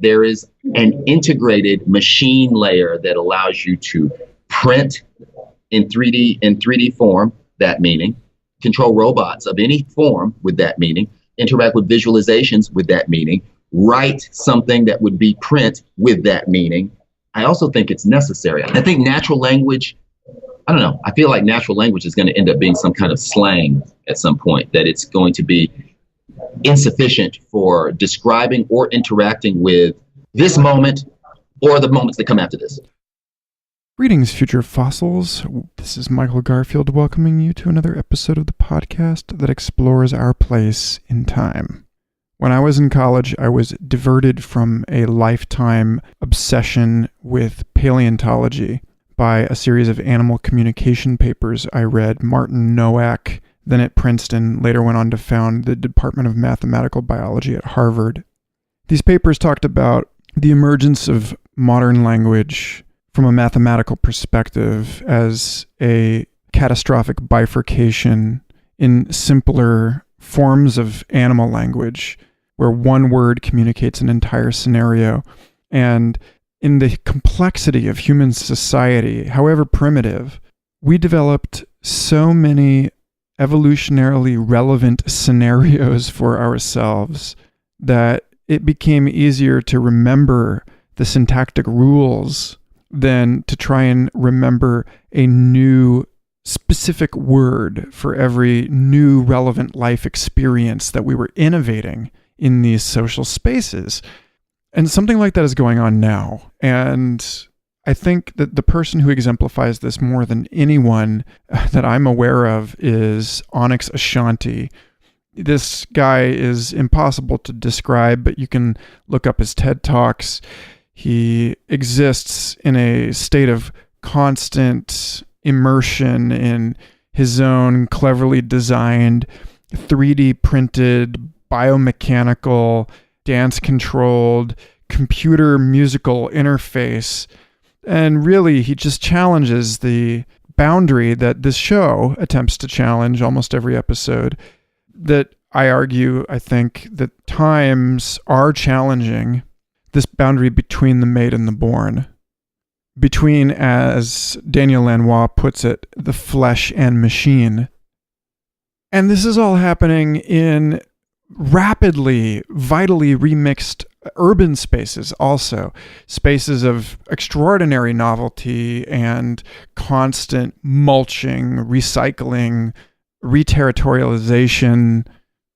there is an integrated machine layer that allows you to print in 3D form that meaning, control robots of any form with that meaning, interact with visualizations with that meaning, write something that would be print with that meaning. I also think it's necessary. I think natural language, I don't know, I feel like natural language is going to end up being some kind of slang at some point, that it's going to be insufficient for describing or interacting with this moment or the moments that come after this. Greetings, future fossils. This is Michael Garfield welcoming you to another episode of the podcast that explores our place in time. When I was in college, I was diverted from a lifetime obsession with paleontology by a series of animal communication papers I read. Martin Nowak, then at Princeton, later went on to found the Department of Mathematical Biology at Harvard. These papers talked about the emergence of modern language from a mathematical perspective as a catastrophic bifurcation in simpler forms of animal language, where one word communicates an entire scenario. And in the complexity of human society, however primitive, we developed so many evolutionarily relevant scenarios for ourselves that it became easier to remember the syntactic rules than to try and remember a new specific word for every new relevant life experience that we were innovating in these social spaces. And something like that is going on now. And I think that the person who exemplifies this more than anyone that I'm aware of is Onyx Ashanti. This guy is impossible to describe, but you can look up his TED Talks. He exists in a state of constant immersion in his own cleverly designed, 3D printed, biomechanical, dance-controlled, computer musical interface. And really, he just challenges the boundary that this show attempts to challenge almost every episode. That I think that times are challenging this boundary between the made and the born. Between, as Daniel Lanois puts it, the flesh and machine. And this is all happening in rapidly, vitally remixed urban spaces also. Spaces of extraordinary novelty and constant mulching, recycling, reterritorialization,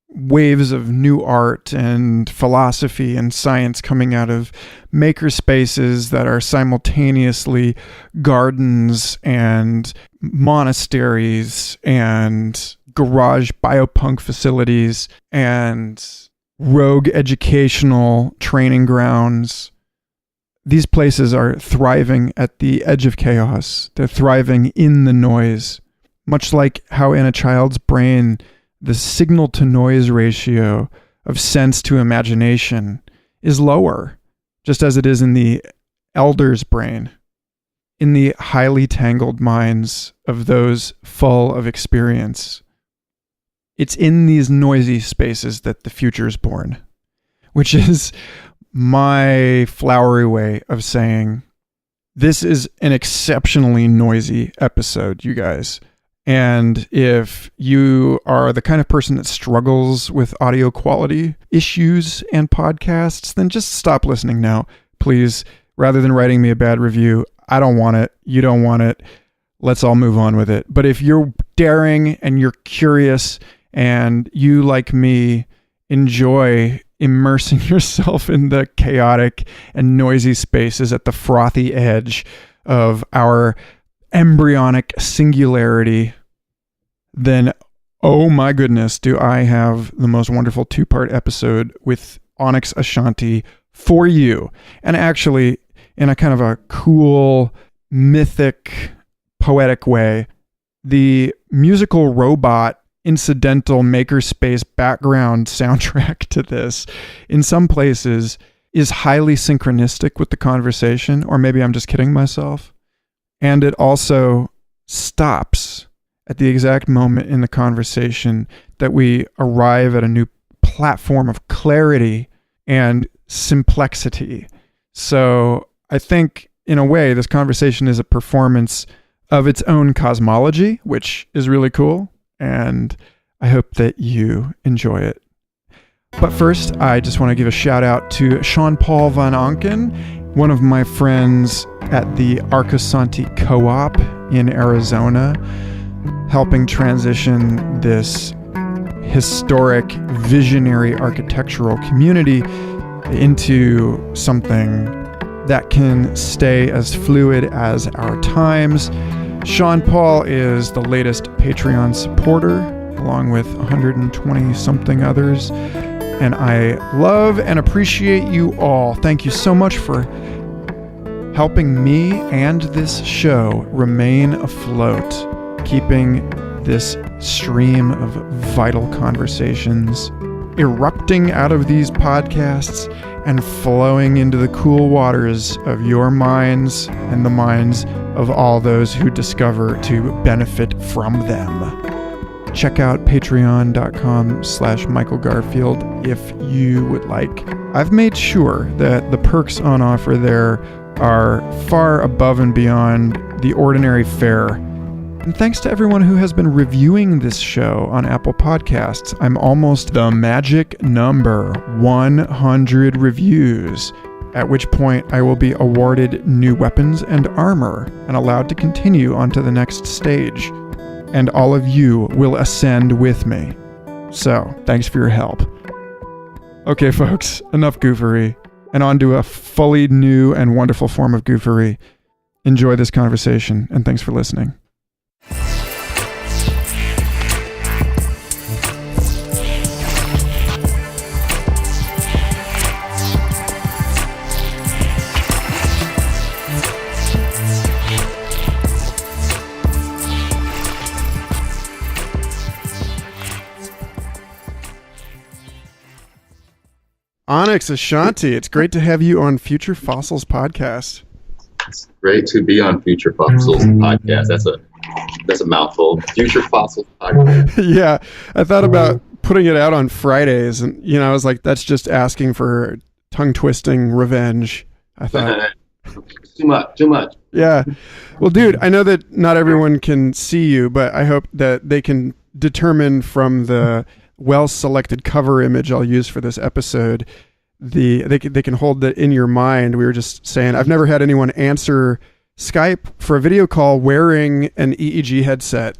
waves of new art and philosophy and science coming out of maker spaces that are simultaneously gardens and monasteries and garage biopunk facilities and rogue educational training grounds. These places are thriving at the edge of chaos. They're thriving in the noise, much like how in a child's brain, the signal to noise ratio of sense to imagination is lower, just as it is in the elder's brain, in the highly tangled minds of those full of experience. It's in these noisy spaces that the future is born, which is my flowery way of saying this is an exceptionally noisy episode, you guys. And if you are the kind of person that struggles with audio quality issues and podcasts, then just stop listening now, please. Rather than writing me a bad review, I don't want it. You don't want it. Let's all move on with it. But if you're daring and you're curious and you, like me, enjoy immersing yourself in the chaotic and noisy spaces at the frothy edge of our embryonic singularity, then oh my goodness, do I have the most wonderful 2-part episode with Onyx Ashanti for you. And actually, in a kind of a cool, mythic, poetic way, the musical robot incidental makerspace background soundtrack to this, in some places, is highly synchronistic with the conversation, or maybe I'm just kidding myself. And it also stops at the exact moment in the conversation that we arrive at a new platform of clarity and simplexity. So I think, in a way, this conversation is a performance of its own cosmology, which is really cool, and I hope that you enjoy it. But first, I just want to give a shout out to Sean Paul Van Anken, one of my friends at the Onyx Ashanti Co-op in Arizona, helping transition this historic, visionary architectural community into something that can stay as fluid as our times. Sean Paul is the latest Patreon supporter, along with 120-something others. And I love and appreciate you all. Thank you so much for helping me and this show remain afloat, keeping this stream of vital conversations erupting out of these podcasts and flowing into the cool waters of your minds and the minds of all those who discover to benefit from them. Check out patreon.com/Michael Garfield if you would like. I've made sure that the perks on offer there are far above and beyond the ordinary fare. And thanks to everyone who has been reviewing this show on Apple Podcasts. I'm almost the magic number, 100 reviews, at which point I will be awarded new weapons and armor and allowed to continue onto the next stage. And all of you will ascend with me. So, thanks for your help. Okay, folks, enough goofery, and on to a fully new and wonderful form of goofery. Enjoy this conversation, and thanks for listening. Onyx Ashanti, it's great to have you on Future Fossils podcast. It's great to be on Future Fossils podcast. That's a mouthful. Future Fossils podcast. Yeah, I thought about putting it out on Fridays, and I was like, that's just asking for tongue-twisting revenge. I thought too much. Yeah. Well, dude, I know that not everyone can see you, but I hope that they can determine from the well-selected cover image I'll use for this episode. They can hold that in your mind. We were just saying, I've never had anyone answer Skype for a video call wearing an EEG headset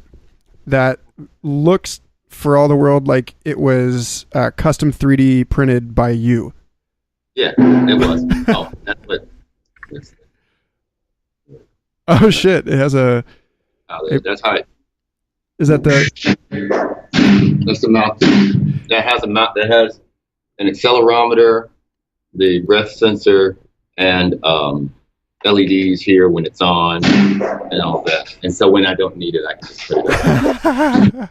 that looks for all the world like it was custom 3D printed by you. Yeah, it was. Oh, that's what. Oh shit! It has a. That's how. Is that the? That's the mouth. That has a mouth. That has an accelerometer, the breath sensor, and LEDs here when it's on, and all that. And so when I don't need it, I can just put it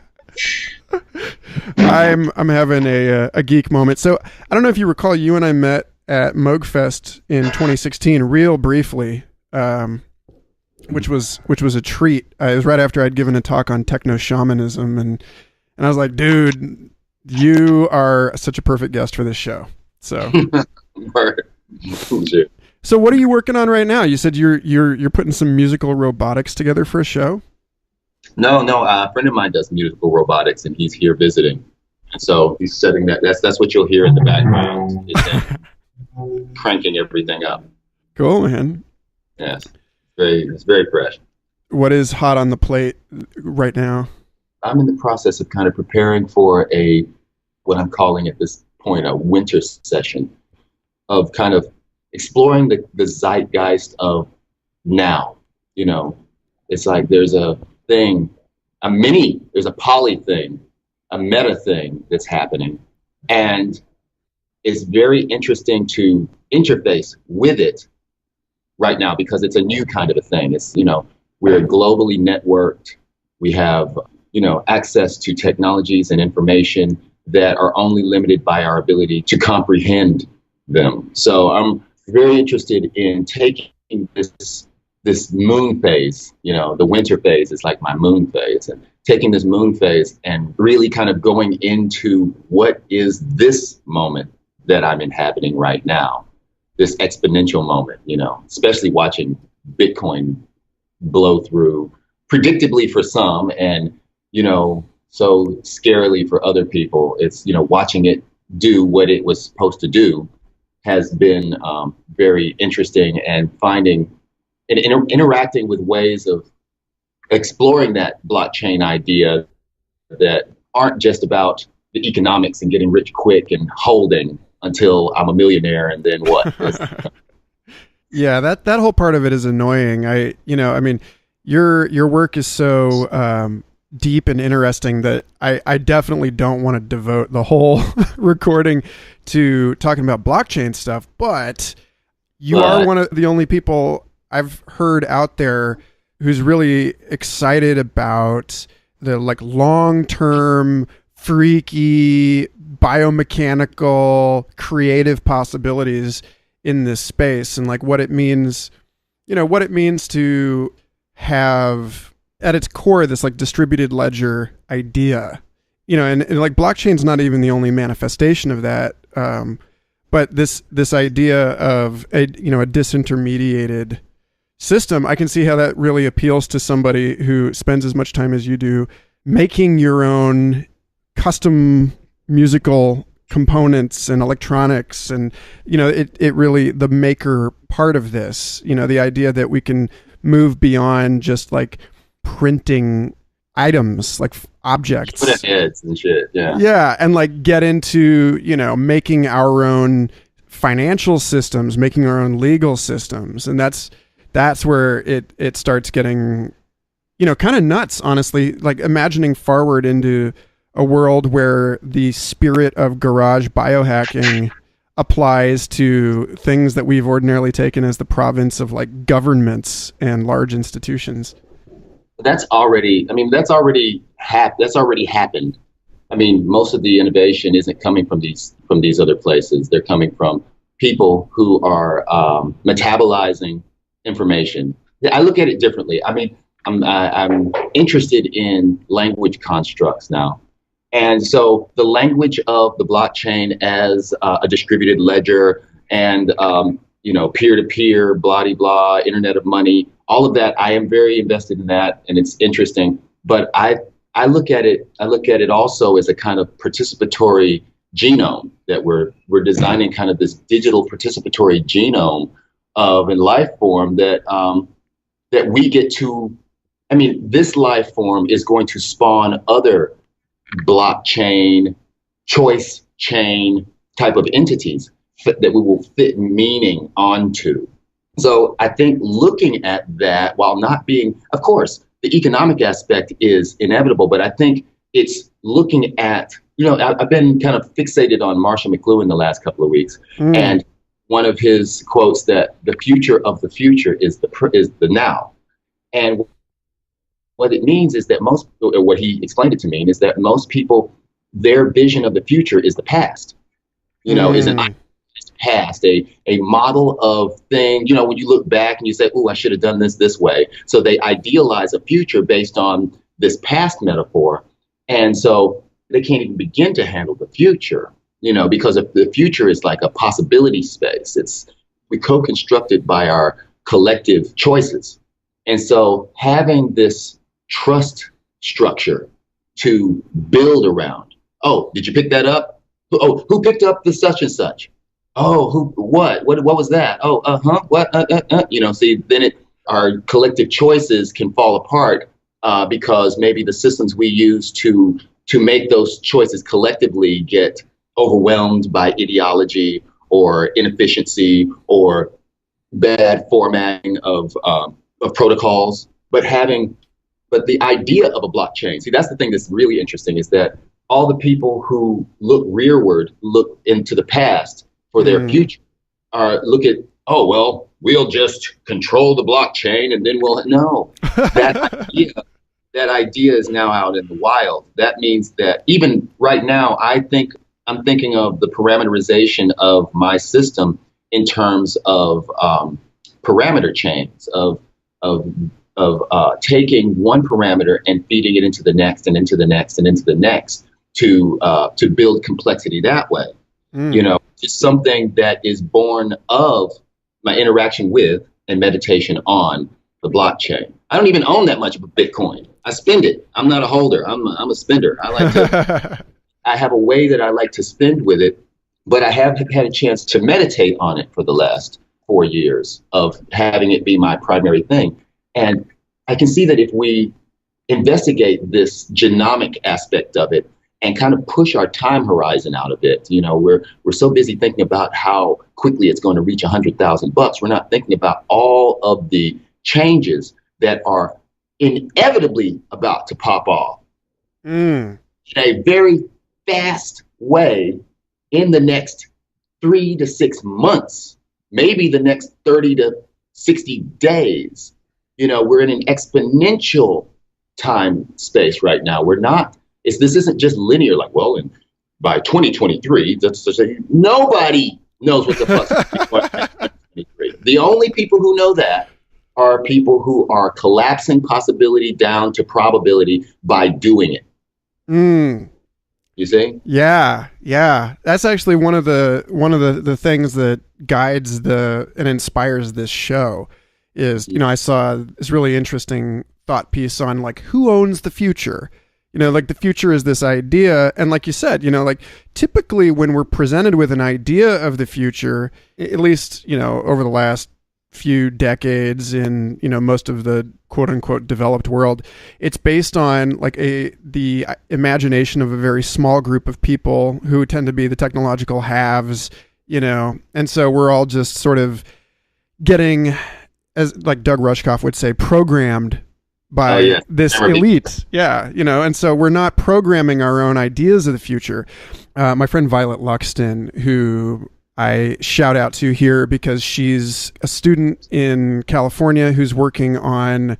on. I'm having a geek moment. So I don't know if you recall, you and I met at Moogfest in 2016, real briefly, which was a treat. It was right after I'd given a talk on techno shamanism, and I was like, dude, you are such a perfect guest for this show. So, so what are you working on right now? You said you're putting some musical robotics together for a show. No, a friend of mine does musical robotics, and he's here visiting, and so he's setting that. That's what you'll hear in the background. Is him cranking everything up. Cool, man. Yes, it's very fresh. What is hot on the plate right now? I'm in the process of kind of preparing for what I'm calling at this point, a winter session of kind of exploring the zeitgeist of now. It's like there's a thing, there's a poly thing, a meta thing that's happening. And it's very interesting to interface with it right now because it's a new kind of a thing. It's, we're globally networked. We have, access to technologies and information that are only limited by our ability to comprehend them. So I'm very interested in taking this moon phase, the winter phase is like my moon phase, and taking this moon phase and really kind of going into what is this moment that I'm inhabiting right now, this exponential moment, especially watching Bitcoin blow through predictably for some and, so scarily for other people. It's, watching it do what it was supposed to do has been very interesting, and finding and interacting with ways of exploring that blockchain idea that aren't just about the economics and getting rich quick and holding until I'm a millionaire and then what? Yeah, that whole part of it is annoying. Your work is so deep and interesting that I definitely don't want to devote the whole recording to talking about blockchain stuff, but you are one of the only people I've heard out there who's really excited about the long-term freaky biomechanical creative possibilities in this space, and what it means to have at its core this distributed ledger idea, and blockchain's not even the only manifestation of that, but this idea of a disintermediated system. I can see how that really appeals to somebody who spends as much time as you do making your own custom musical components and electronics, and it really, the maker part of this, the idea that we can move beyond just printing items, objects, put heads and shit, and get into making our own financial systems, making our own legal systems, and that's where it starts getting kind of nuts, honestly. Imagining forward into a world where the spirit of garage biohacking applies to things that we've ordinarily taken as the province of governments and large institutions. That's already happened. Most of the innovation isn't coming from these other places. They're coming from people who are metabolizing information. I look at it differently. I'm interested in language constructs now. And so the language of the blockchain as a distributed ledger and, peer-to-peer, blah-de-blah, internet of money, all of that, I am very invested in that, and it's interesting. But I look at it also as a kind of participatory genome, that we're designing kind of this digital participatory genome of a life form that we get to. This life form is going to spawn other blockchain, choice chain type of entities that we will fit meaning onto. So I think looking at that, while not being, of course, the economic aspect is inevitable, but I think it's looking at, I've been kind of fixated on Marshall McLuhan the last couple of weeks, and one of his quotes that the future of the future is the now. And what it means is that what he explained it to mean is that most people, their vision of the future is the past, is an past, a model of thing, when you look back and you say, oh, I should have done this way. So they idealize a future based on this past metaphor. And so they can't even begin to handle the future, because if the future is like a possibility space, we co-constructed by our collective choices. And so having this trust structure to build around. Oh, did you pick that up? Oh, who picked up the such and such? Oh, what was that? Oh, what? See, then our collective choices can fall apart because maybe the systems we use to make those choices collectively get overwhelmed by ideology or inefficiency or bad formatting of protocols. But the idea of a blockchain, see, that's the thing that's really interesting, is that all the people who look rearward, look into the past for their future, we'll just control the blockchain and then no. That idea is now out in the wild. That means that even right now, I'm thinking of the parameterization of my system in terms of parameter chains of taking one parameter and feeding it into the next and into the next and into the next to build complexity that way. It's something that is born of my interaction with and meditation on the blockchain. I don't even own that much of a Bitcoin. I spend it. I'm not a holder. I'm a spender. I have a way that I like to spend with it, but I have had a chance to meditate on it for the last 4 years of having it be my primary thing. And I can see that if we investigate this genomic aspect of it and kind of push our time horizon out of it, we're so busy thinking about how quickly it's going to reach $100,000. We're not thinking about all of the changes that are inevitably about to pop off in a very fast way in the next 3 to 6 months, maybe the next 30 to 60 days. We're in an exponential time space right now. This isn't just linear, like, well, and by 2023, nobody knows what the fuck's going on in 2023. The only people who know that are people who are collapsing possibility down to probability by doing it. You see? Yeah. That's actually one of the things that guides and inspires this show is, I saw this really interesting thought piece on like who owns the future. Like the future is this idea, and like you said, like typically when we're presented with an idea of the future, at least, over the last few decades in, most of the quote unquote developed world, it's based on like the imagination of a very small group of people who tend to be the technological haves, and so we're all just sort of getting, as like Doug Rushkoff would say, programmed by this elite. And so we're not programming our own ideas of the future. My friend Violet Luxton, who I shout out to here because she's a student in California who's working on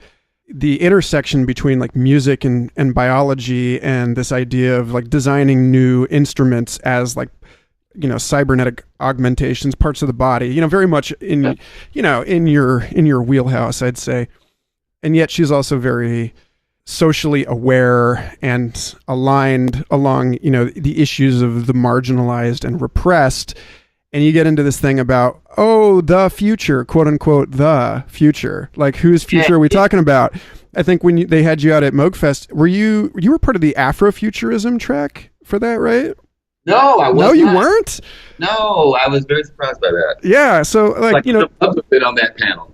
the intersection between like music and biology and this idea of like designing new instruments as like, cybernetic augmentations, parts of the body, very much in your wheelhouse, I'd say. And yet she's also very socially aware and aligned along, the issues of the marginalized and repressed. And you get into this thing about, the future, quote unquote, the future. Like, whose future are we talking about? I think when they had you out at Moogfest, you were part of the Afrofuturism track for that, right? No, I wasn't. No, you weren't? No, I was very surprised by that. Yeah, so like a bit on that panel.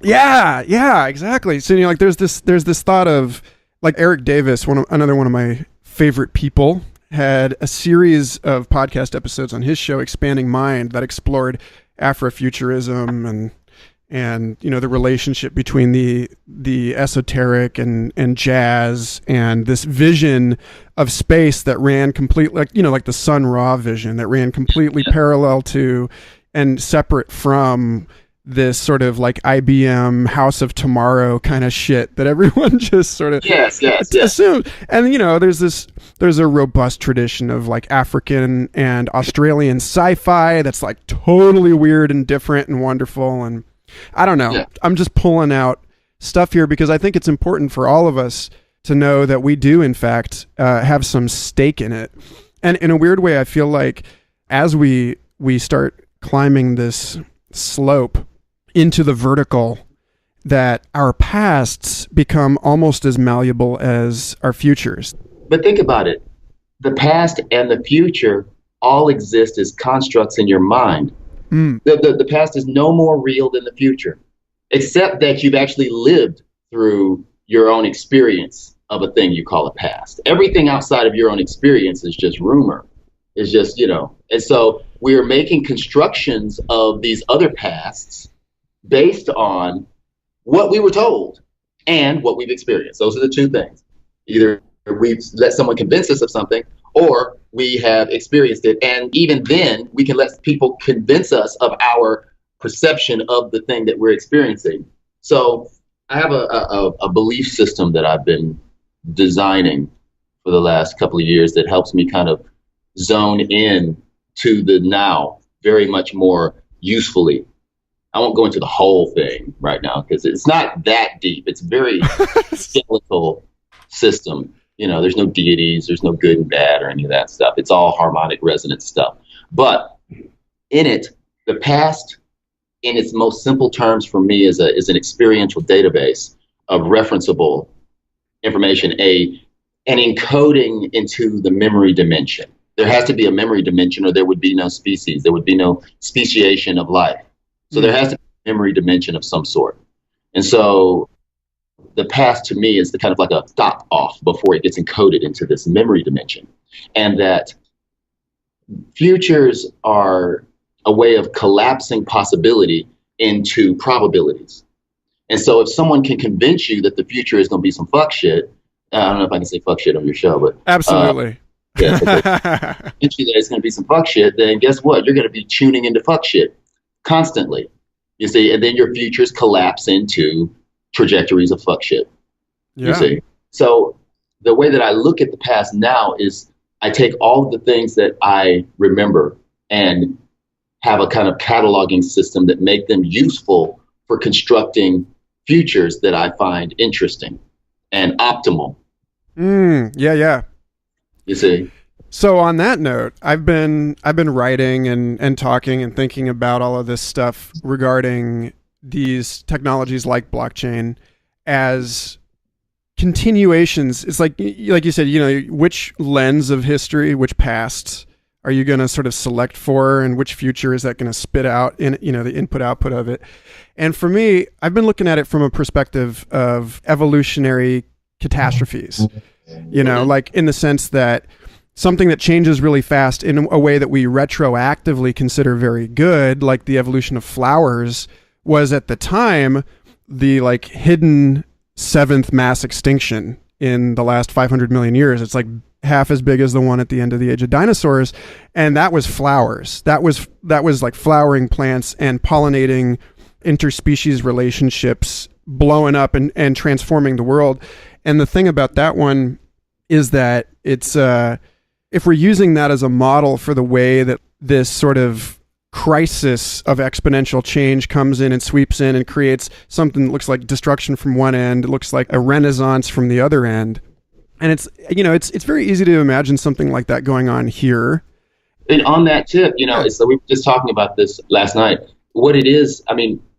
Yeah, exactly. So like there's this thought of like Eric Davis, another one of my favorite people, had a series of podcast episodes on his show Expanding Mind that explored Afrofuturism and the relationship between the esoteric and jazz and this vision of space that ran completely like the Sun Ra vision that ran completely parallel to and separate from this sort of like IBM House of Tomorrow kind of shit that everyone just sort of assumes. And there's a robust tradition of like African and Australian sci-fi that's like totally weird and different and wonderful. And I don't know. Yeah. I'm just pulling out stuff here because I think it's important for all of us to know that we do in fact have some stake in it. And in a weird way, I feel like as we start climbing this slope into the vertical, that our pasts become almost as malleable as our futures. But think about it. The past and the future all exist as constructs in your mind. The past is no more real than the future, except that you've actually lived through your own experience of a thing you call a past. Everything outside of your own experience is just rumor. It's just, and so we're making constructions of these other pasts based on what we were told and what we've experienced. Those are the two things. Either we've let someone convince us of something or we have experienced it. And even then, we can let people convince us of our perception of the thing that we're experiencing. So I have a belief system that I've been designing for the last couple of years that helps me kind of zone in to the now very much more usefully. I won't go into the whole thing right now because it's not that deep. It's very skeletal system. There's no deities, there's no good and bad or any of that stuff. It's all harmonic resonance stuff. But in it, the past, in its most simple terms for me, is an experiential database of referenceable information, an encoding into the memory dimension. There has to be a memory dimension, or there would be no species. There would be no speciation of life. So there has to be a memory dimension of some sort. And so the past to me is the kind of like a stop off before it gets encoded into this memory dimension. And that futures are a way of collapsing possibility into probabilities. And so if someone can convince you that the future is going to be some fuck shit, I don't know if I can say fuck shit on your show, but absolutely. Yeah, that it's going to be some fuck shit, then guess what? You're going to be tuning into fuck shit constantly. You see, and then your futures collapse into trajectories of fuck shit. Yeah. You see? So the way that I look at the past now is I take all of the things that I remember and have a kind of cataloging system that make them useful for constructing futures that I find interesting and optimal. Yeah. You see? So on that note, I've been writing and talking and thinking about all of this stuff regarding these technologies like blockchain as continuations. It's like you said, which lens of history, which past are you going to sort of select for, and which future is that going to spit out in, the input output of it? And for me, I've been looking at it from a perspective of evolutionary catastrophes, like in the sense that something that changes really fast in a way that we retroactively consider very good, like the evolution of flowers, was at the time the hidden seventh mass extinction in the last 500 million years. It's like half as big as the one at the end of the age of dinosaurs, and that was flowers. That was like flowering plants and pollinating interspecies relationships blowing up and transforming the world. And the thing about that one is that it's if we're using that as a model for the way that this sort of crisis of exponential change comes in and sweeps in and creates something that looks like destruction from one end, it looks like a renaissance from the other end. And it's very easy to imagine something like that going on here. And on that tip, so we were just talking about this last night. What it is,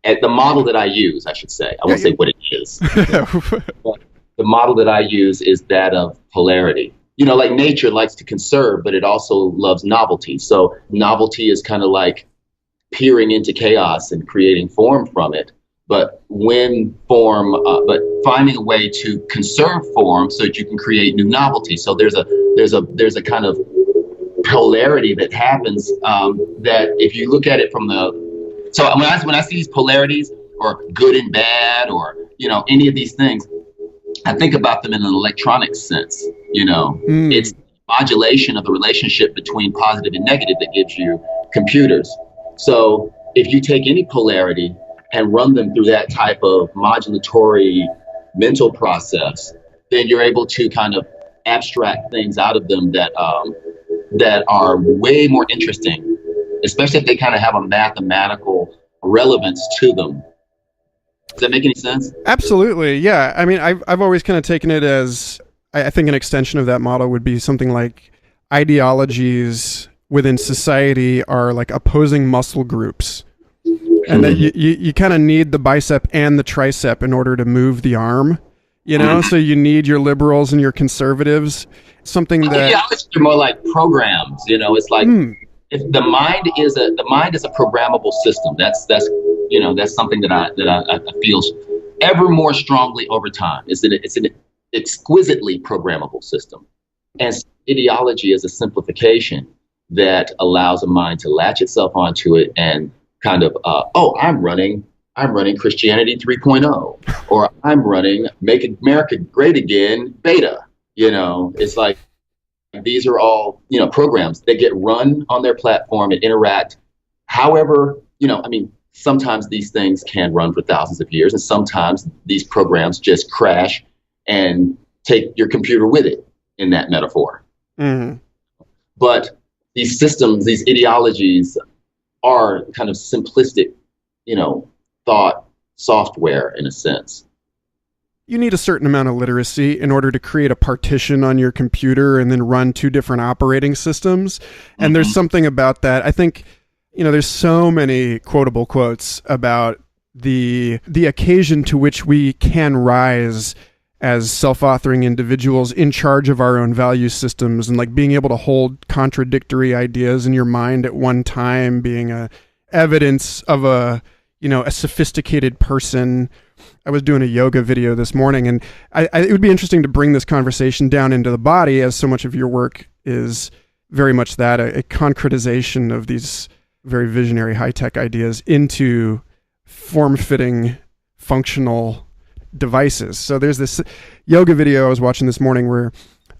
at the model that I use, I should say, I won't say what it is. But the model that I use is that of polarity. Like nature likes to conserve, but it also loves novelty. So novelty is kind of like peering into chaos and creating form from it. But but finding a way to conserve form so that you can create new novelty. So there's a kind of polarity that happens that if you look at it from so when I see these polarities, or good and bad, or any of these things, I think about them in an electronic sense. It's modulation of the relationship between positive and negative that gives you computers. So if you take any polarity and run them through that type of modulatory mental process, then you're able to kind of abstract things out of them that are way more interesting, especially if they kind of have a mathematical relevance to them. Does that make any sense? Absolutely, yeah. I've always kind of taken it as, I think an extension of that model would be something like ideologies within society are like opposing muscle groups. And that you kind of need the bicep and the tricep in order to move the arm, so you need your liberals and your conservatives, something that... Yeah, they're more like programs, it's like if the mind is a programmable system. That's something that I feel ever more strongly over time. It's an exquisitely programmable system. And ideology is a simplification that allows a mind to latch itself onto it and kind of, I'm running Christianity 3.0, or I'm running Make America Great Again beta. It's like these are all, programs that get run on their platform and interact. However, sometimes these things can run for thousands of years, and sometimes these programs just crash and take your computer with it, in that metaphor. Mm-hmm. But these systems, these ideologies, are kind of simplistic, thought software in a sense. You need a certain amount of literacy in order to create a partition on your computer and then run two different operating systems. And there's something about that. I think, there's so many quotable quotes about the occasion to which we can rise as self-authoring individuals in charge of our own value systems, and like being able to hold contradictory ideas in your mind at one time being a evidence of a sophisticated person. I was doing a yoga video this morning, and it would be interesting to bring this conversation down into the body, as so much of your work is very much that, a concretization of these very visionary high-tech ideas into form-fitting, functional devices. So there's this yoga video I was watching this morning where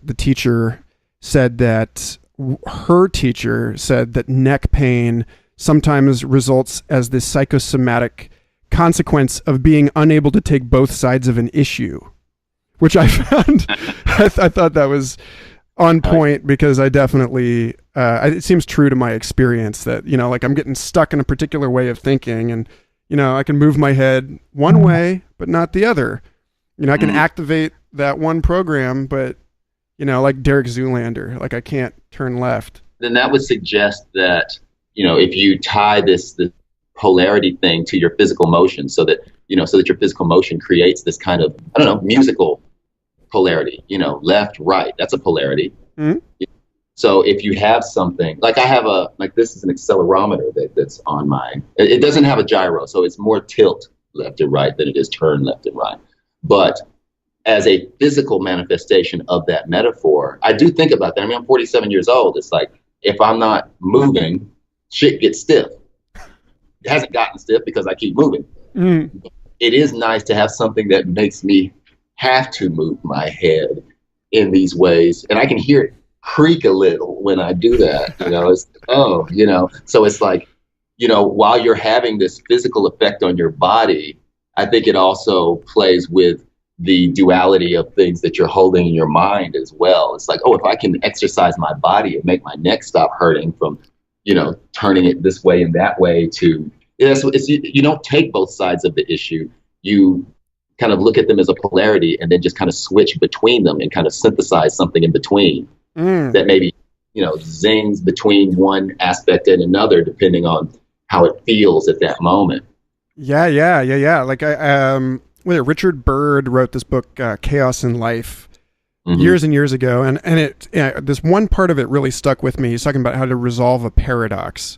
the teacher said that her teacher said that neck pain sometimes results as this psychosomatic consequence of being unable to take both sides of an issue, which I found, I thought that was on point, because I definitely, it seems true to my experience that, like I'm getting stuck in a particular way of thinking, and, I can move my head one way, but not the other. I can activate that one program, but, like Derek Zoolander, like I can't turn left. Then that would suggest that, if you tie this polarity thing to your physical motion, so that your physical motion creates this kind of, musical polarity, left, right, that's a polarity. Mm-hmm. So if you have something, like I have this is an accelerometer that's on mine. It doesn't have a gyro, so it's more tilt left and right than it is turn left and right. But as a physical manifestation of that metaphor, I do think about that. I'm 47 years old. It's like, if I'm not moving, shit gets stiff. It hasn't gotten stiff because I keep moving. Mm. It is nice to have something that makes me have to move my head in these ways. And I can hear it creak a little when I do that. So it's like, while you're having this physical effect on your body, I think it also plays with the duality of things that you're holding in your mind as well. It's like, if I can exercise my body and make my neck stop hurting from, turning it this way and that way you don't take both sides of the issue. You kind of look at them as a polarity and then just kind of switch between them and kind of synthesize something in between that maybe, zings between one aspect and another, depending on how it feels at that moment. Yeah. Like Richard Byrd wrote this book, Chaos in Life, years and years ago. And this one part of it really stuck with me. He's talking about how to resolve a paradox.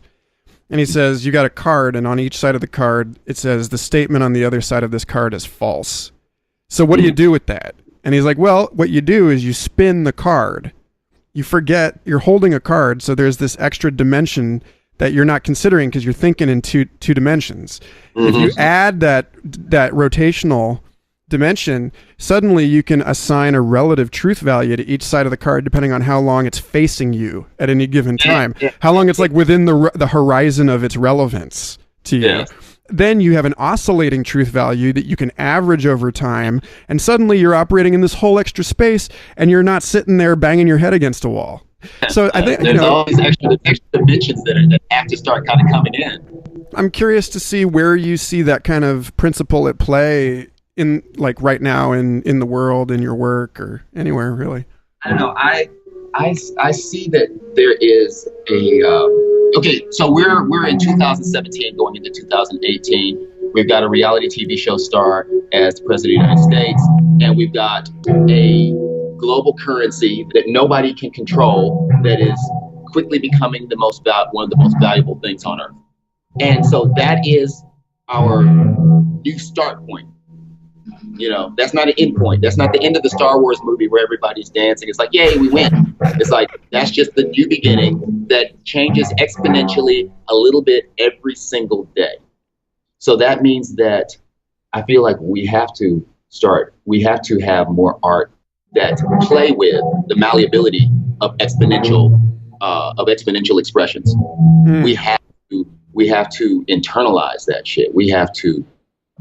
And he says, you got a card, and on each side of the card, it says the statement on the other side of this card is false. So what do you do with that? And he's like, well, what you do is you spin the card. You forget you're holding a card, so there's this extra dimension that you're not considering because you're thinking in two dimensions. If you add that rotational dimension, suddenly you can assign a relative truth value to each side of the card depending on how long it's facing you at any given time, how long it's like within the horizon of its relevance to you. Yeah. Then you have an oscillating truth value that you can average over time, and suddenly you're operating in this whole extra space, and you're not sitting there banging your head against a wall. So I think there's all these extra dimensions that have to start kind of coming in. I'm curious to see where you see that kind of principle at play in, like, right now in the world, in your work, or anywhere really. I don't know. I see that there is so we're in 2017 going into 2018. We've got a reality TV show star as the President of the United States, and we've got a global currency that nobody can control that is quickly becoming one of the most valuable things on earth. And so that is our new start point. That's not an end point. That's not the end of the Star Wars movie where everybody's dancing. It's like, yay, we win. It's like, that's just the new beginning that changes exponentially a little bit every single day. So that means that I feel like we have to have more art that play with the malleability of exponential expressions. We have to internalize that shit. We have to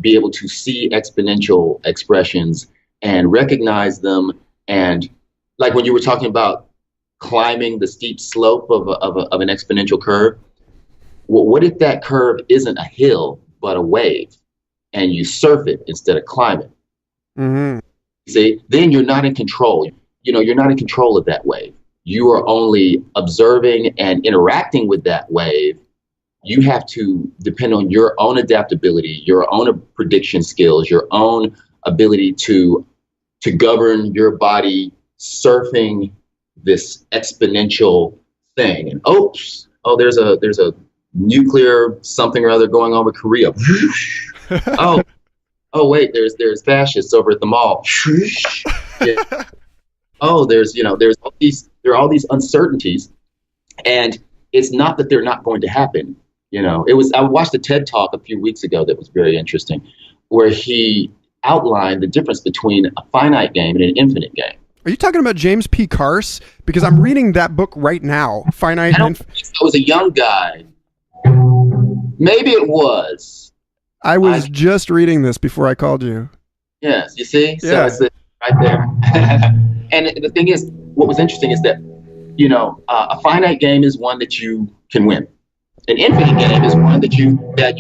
be able to see exponential expressions and recognize them. And like when you were talking about climbing the steep slope of an exponential curve, what if that curve isn't a hill but a wave, and you surf it instead of climbing? Mm-hmm. See, then you're not in control. You're not in control of that wave. You are only observing and interacting with that wave you have to depend on your own adaptability, your own prediction skills, your own ability to govern your body surfing this exponential thing. And there's a nuclear something or other going on with Korea. Wait, there's fascists over at the mall. Yeah. There are all these uncertainties, and it's not that they're not going to happen. I watched a TED Talk a few weeks ago that was very interesting, where he outlined the difference between a finite game and an infinite game. Are you talking about James P. Carse? Because I'm reading that book right now. Finite. I was a young guy. Maybe it was. I was just reading this before I called you. Yes, you see? Yeah. So it's right there. And the thing is, what was interesting is that, a finite game is one that you can win. An infinite game is one that you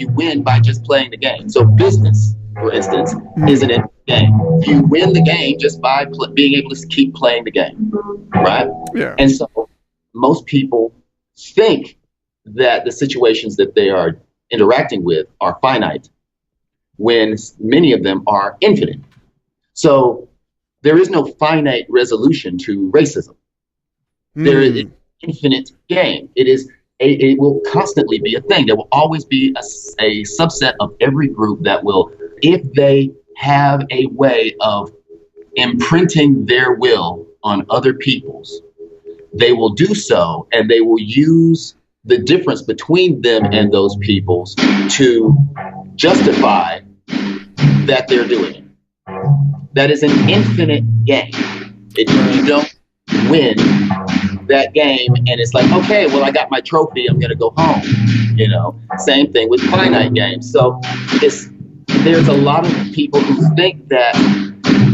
win by just playing the game. So business, for instance, is an infinite game. You win the game just by being able to keep playing the game, right? Yeah. And so most people think that the situations that they are interacting with are finite, when many of them are infinite. So there is no finite resolution to racism. There is an infinite game. It will constantly be a thing. There will always be a subset of every group that will, if they have a way of imprinting their will on other people's, they will do so, and they will use the difference between them and those peoples to justify that they're doing it. That is an infinite game. You don't win that game and it's like, okay, well, I got my trophy, I'm gonna go home. Same thing with finite games. So there's a lot of people who think that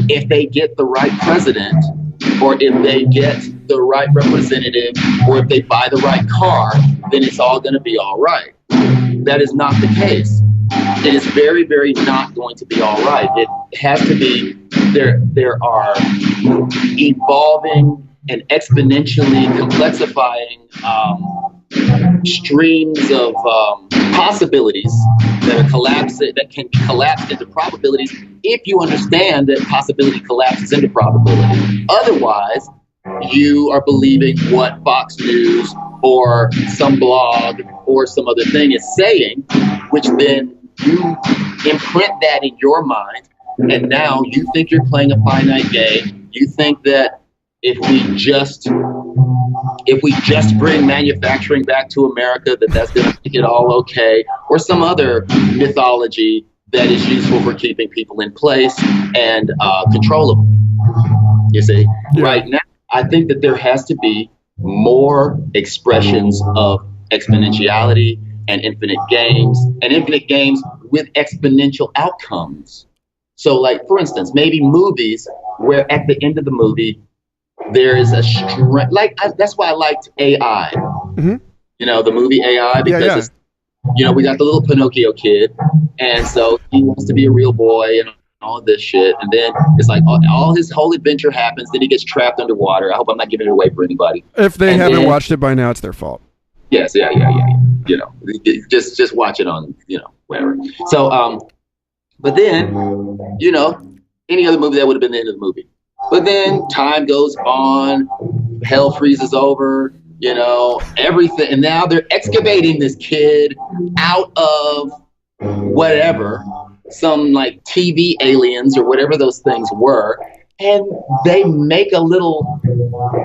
if they get the right president, or if they get the right representative, or if they buy the right car, then it's all going to be all right. That is not the case. It is very, very not going to be all right. It has to be, there are evolving and exponentially complexifying streams of possibilities that can collapse into probabilities if you understand that possibility collapses into probability. Otherwise, you are believing what Fox News or some blog or some other thing is saying, which then you imprint that in your mind, and now you think you're playing a finite game. You think that if we just bring manufacturing back to America, that's going to make it all okay, or some other mythology that is useful for keeping people in place and controllable. You see, yeah. Right now, I think that there has to be more expressions of exponentiality and infinite games with exponential outcomes. So, like, for instance, maybe movies where at the end of the movie, there is a strength. That's why I liked AI. Mm-hmm. The movie AI, because it's, we got the little Pinocchio kid, and so he wants to be a real boy and all this shit. And then it's like all his whole adventure happens. Then he gets trapped underwater. I hope I'm not giving it away for anybody. If they haven't watched it by now, it's their fault. Yes, yeah. Just watch it on, whatever. So, but then, any other movie, that would have been the end of the movie. But then time goes on, hell freezes over, everything. And now they're excavating this kid out of whatever, some like TV aliens or whatever those things were. And they make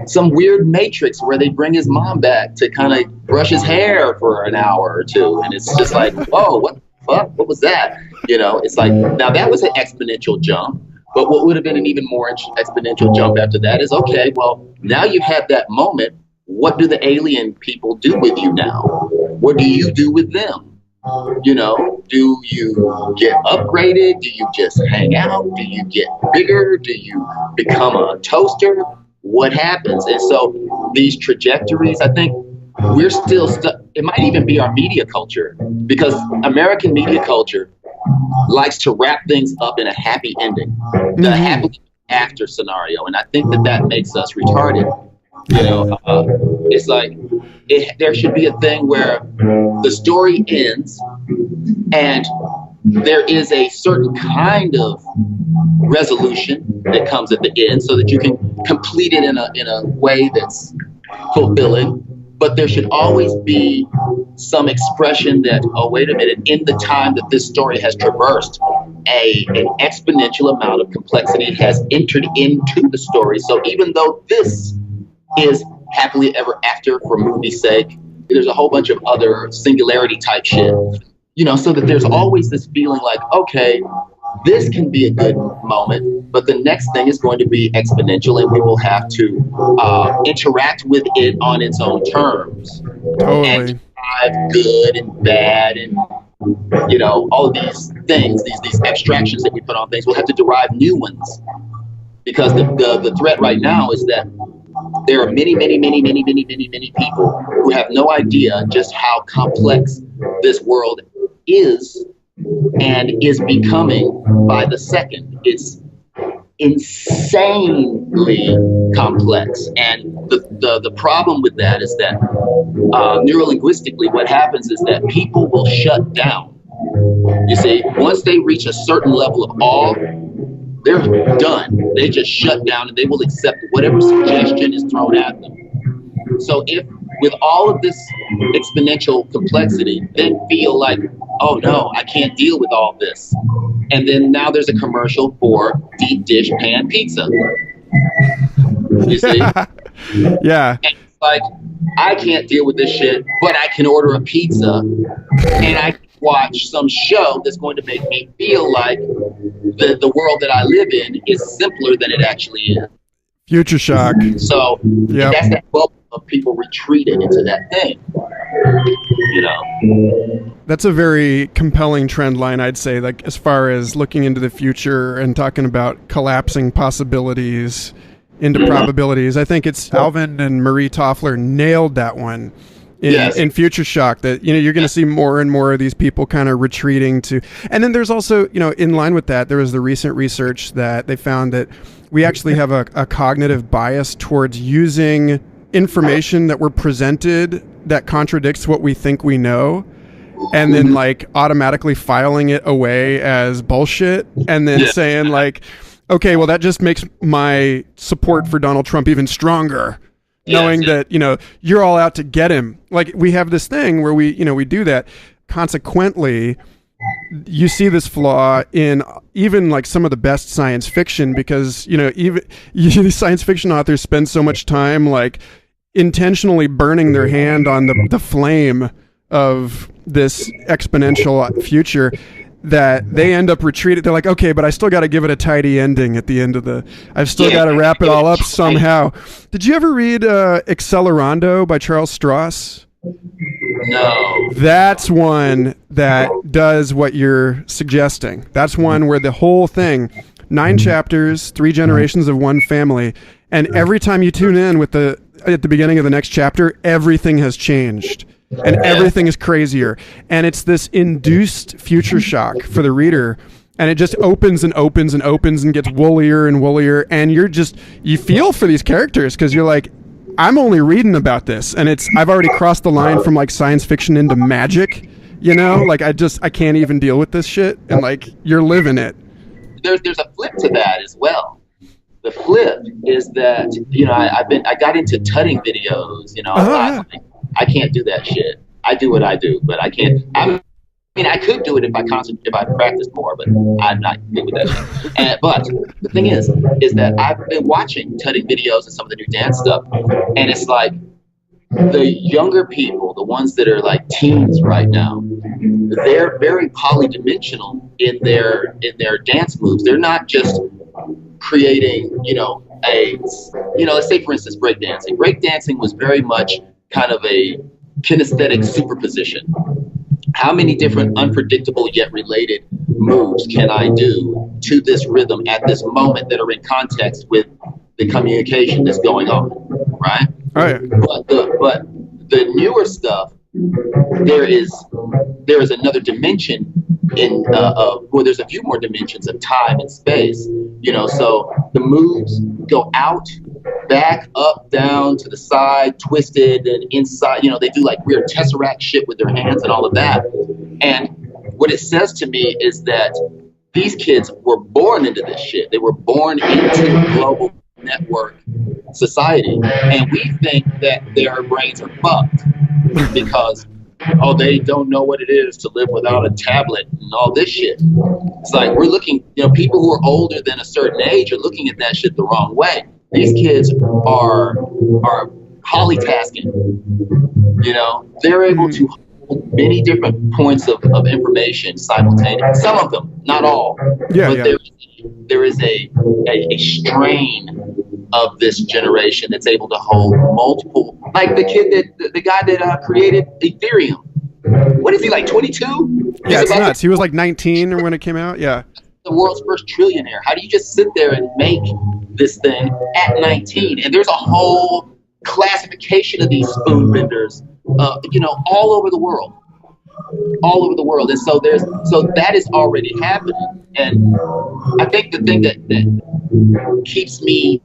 some weird matrix where they bring his mom back to kind of brush his hair for an hour or two. And it's just like, whoa, what the fuck? What was that? It's like, now that was an exponential jump. But what would have been an even more exponential jump after that is, okay, well, now you have that moment. What do the alien people do with you now? What do you do with them? Do you get upgraded? Do you just hang out? Do you get bigger? Do you become a toaster? What happens? And so these trajectories, I think we're still stuck. It might even be our media culture, because American media culture likes to wrap things up in a happy ending, the happy after scenario. And I think that makes us retarded. It's like there should be a thing where the story ends and there is a certain kind of resolution that comes at the end so that you can complete it in a way that's fulfilling. But there should always be some expression that, oh, wait a minute, in the time that this story has traversed, an exponential amount of complexity has entered into the story. So even though this is happily ever after for movie's sake, there's a whole bunch of other singularity type shit, so that there's always this feeling like, okay, this can be a good moment, but the next thing is going to be exponential, and we will have to interact with it on its own terms. Totally. And derive good and bad and, all of these things, these abstractions that we put on things, we'll have to derive new ones. Because the threat right now is that there are many, many, many, many, many, many, many people who have no idea just how complex this world is and is becoming by the second. It's insanely complex. And the problem with that is that neurolinguistically, what happens is that people will shut down. You see, once they reach a certain level of awe, they're done. They just shut down and they will accept whatever suggestion is thrown at them. So if with all of this exponential complexity, then feel like, oh no, I can't deal with all this. And then now there's a commercial for deep dish pan pizza. You see? Yeah. And it's like, I can't deal with this shit, but I can order a pizza and I can watch some show that's going to make me feel like the world that I live in is simpler than it actually is. Future shock. So that's that bubble of people retreating into that thing. That's a very compelling trend line, I'd say, like as far as looking into the future and talking about collapsing possibilities into probabilities. I think it's Alvin and Marie Toffler nailed that one in Future Shock, that you're going to see more and more of these people kind of retreating to. And then there's also, in line with that, there was the recent research that they found that we actually have a cognitive bias towards using information that we're presented that contradicts what we think we know, and then like automatically filing it away as bullshit, and then saying like, okay, well that just makes my support for Donald Trump even stronger. Knowing that, you're all out to get him. Like, we have this thing where we do that. Consequently, you see this flaw in even like some of the best science fiction, because, even science fiction authors spend so much time like intentionally burning their hand on the flame of this exponential future, that they end up retreating. They're like, okay, but I still got to give it a tidy ending at the end of I've still got to wrap it all up somehow. Did you ever read Accelerando by Charles Stross? No. That's one that does what you're suggesting. That's one where the whole thing, 9 chapters, 3 generations of one family, and every time you tune in at the beginning of the next chapter, everything has changed. And everything is crazier. And it's this induced future shock for the reader. And it just opens and opens and opens and gets woollier and woollier. And you feel for these characters, because you're like, I'm only reading about this. And I've already crossed the line from like science fiction into magic, like I can't even deal with this shit. And like, you're living it. There's a flip to that as well. The flip is that, I got into tutting videos, I can't do that shit. I do what I do, but I can't. I could do it if I practiced more, but I'm not good with that shit. But the thing is that I've been watching tutting videos and some of the new dance stuff, and it's like the younger people, the ones that are like teens right now, they're very polydimensional in their dance moves. They're not just creating, let's say for instance breakdancing. Breakdancing was very much kind of a kinesthetic superposition. How many different unpredictable yet related moves can I do to this rhythm at this moment that are in context with the communication that's going on, right? Oh, yeah. But the newer stuff, there is another dimension there's a few more dimensions of time and space, so the moves go out back, up, down, to the side, twisted, and inside. They do like weird tesseract shit with their hands and all of that. And what it says to me is that these kids were born into this shit. They were born into global network society. And we think that their brains are fucked because, they don't know what it is to live without a tablet and all this shit. It's like we're looking, people who are older than a certain age are looking at that shit the wrong way. These kids are polytasking. They're able to hold many different points of information simultaneously. Some of them, not all. Yeah, but there is a strain of this generation that's able to hold multiple, like the guy that created Ethereum. What is he, like 22? Yeah, it's nuts. He was like 19 when it came out. Yeah. The world's first trillionaire. How do you just sit there and make this thing at 19? And there's a whole classification of these spoon vendors, all over the world. All over the world. And so that is already happening. And I think the thing that keeps me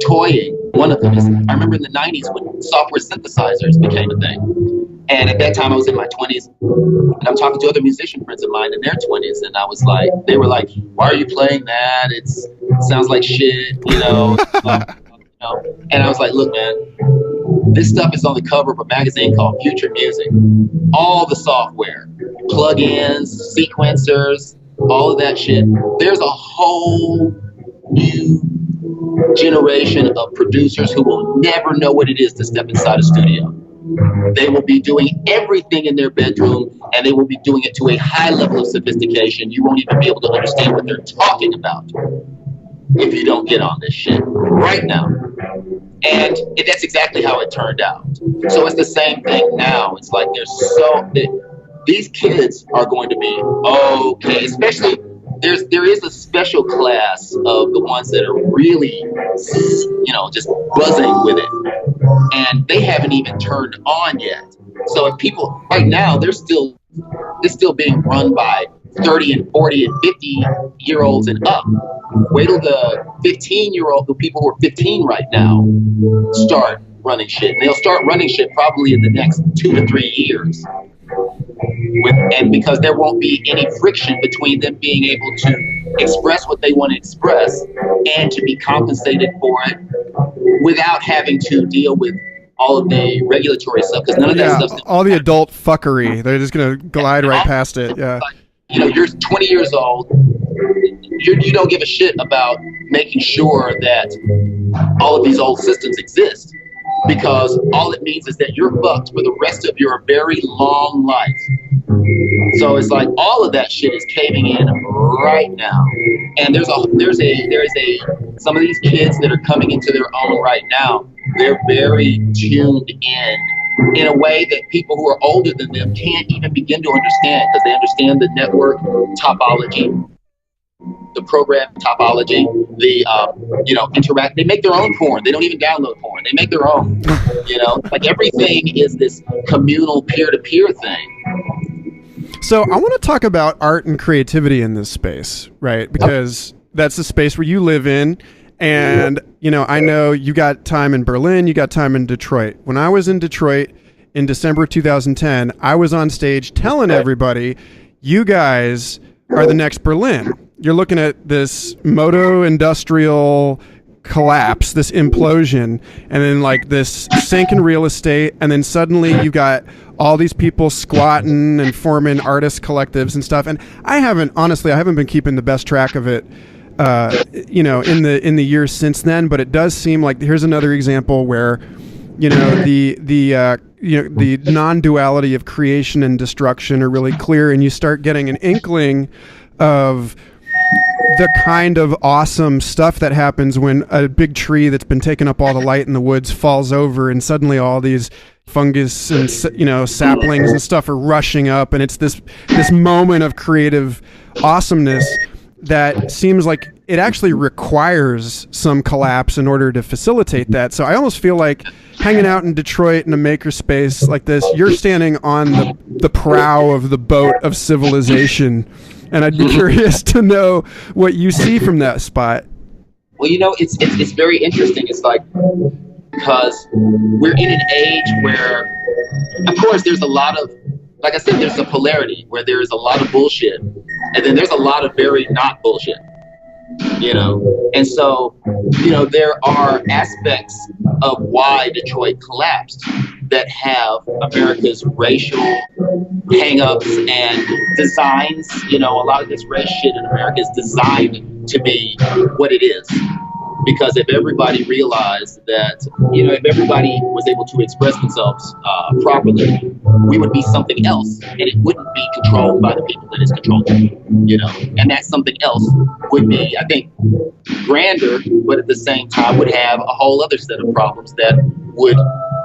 toying, one of them is, I remember in the 90s when software synthesizers became a thing. And at that time I was in my 20s, and I'm talking to other musician friends of mine in their 20s, and I was like, they were like, why are you playing that? It sounds like shit, And I was like, look, man, this stuff is on the cover of a magazine called Future Music. All the software, plugins, sequencers, all of that shit. There's a whole new generation of producers who will never know what it is to step inside a studio. They will be doing everything in their bedroom, and they will be doing it to a high level of sophistication. You won't even be able to understand what they're talking about if you don't get on this shit right now. And that's exactly how it turned out. So it's the same thing now. It's like these kids are going to be okay, especially there is a special class of the ones that are really, just buzzing with it. And they haven't even turned on yet. So if people right now, they're still being run by 30 and 40 and 50-year-olds and up. Wait till the 15-year-old, the people who are 15 right now, start running shit. And they'll start running shit probably in the next 2 to 3 years. And because there won't be any friction between them being able to express what they want to express and to be compensated for it without having to deal with all of the regulatory stuff, because none of that stuff. All the adult fuckery, they're just going to glide right past it. Yeah. You're 20 years old. You don't give a shit about making sure that all of these old systems exist, because all it means is that you're fucked for the rest of your very long life. So it's like all of that shit is caving in right now. And there's some of these kids that are coming into their own right now. They're very tuned in a way that people who are older than them can't even begin to understand, because they understand the network topology, the program topology, the interact. They make their own porn. They don't even download porn. They make their own. Like everything is this communal peer-to-peer thing. So I want to talk about art and creativity in this space, right? Because that's the space where you live in. And, I know you got time in Berlin, you got time in Detroit. When I was in Detroit in December 2010, I was on stage telling everybody, you guys are the next Berlin. You're looking at this moto-industrial collapse, this implosion, and then like this sink in real estate, and then suddenly you've got all these people squatting and forming artist collectives and stuff. And I haven't been keeping the best track of it in the years since then, but it does seem like here's another example where the non-duality of creation and destruction are really clear, and you start getting an inkling of the kind of awesome stuff that happens when a big tree that's been taking up all the light in the woods falls over, and suddenly all these fungus and saplings and stuff are rushing up, and it's this moment of creative awesomeness that seems like it actually requires some collapse in order to facilitate that. So I almost feel like hanging out in Detroit in a makerspace like this, you're standing on the prow of the boat of civilization. And I'd be curious to know what you see from that spot. Well, it's very interesting. It's like, because we're in an age where, of course, there's a lot of, like I said, there's a polarity where there is a lot of bullshit, and then there's a lot of very not bullshit. And so, there are aspects of why Detroit collapsed that have America's racial hang-ups and designs. A lot of this race shit in America is designed to be what it is. Because if everybody realized that, if everybody was able to express themselves properly, we would be something else, and it wouldn't be controlled by the people that is controlling, and that something else would be, I think, grander, but at the same time would have a whole other set of problems that would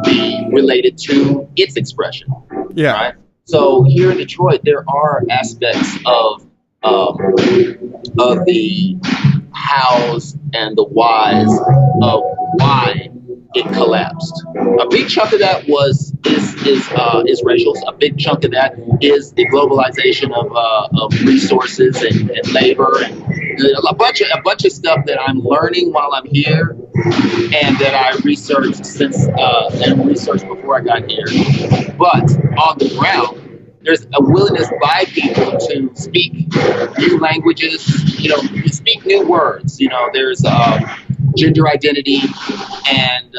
be related to its expression. Yeah. Right? So here in Detroit, there are aspects of the hows and the whys of why it collapsed. A big chunk of that is racial. A big chunk of that is the globalization of resources and labor, and a bunch of stuff that I'm learning while I'm here, and that I researched researched before I got here. But on the ground, there's a willingness by people to speak new languages, speak new words. There's gender identity and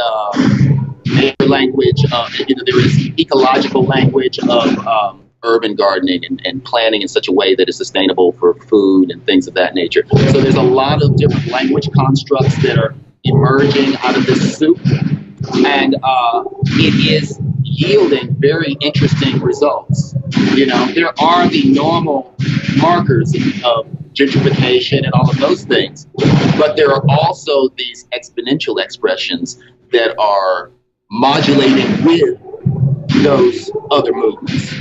nature language. There is ecological language of urban gardening and planning in such a way that is sustainable for food and things of that nature. So there's a lot of different language constructs that are emerging out of this soup, and it is yielding very interesting results. There are the normal markers of gentrification and all of those things, but there are also these exponential expressions that are modulating with those other movements.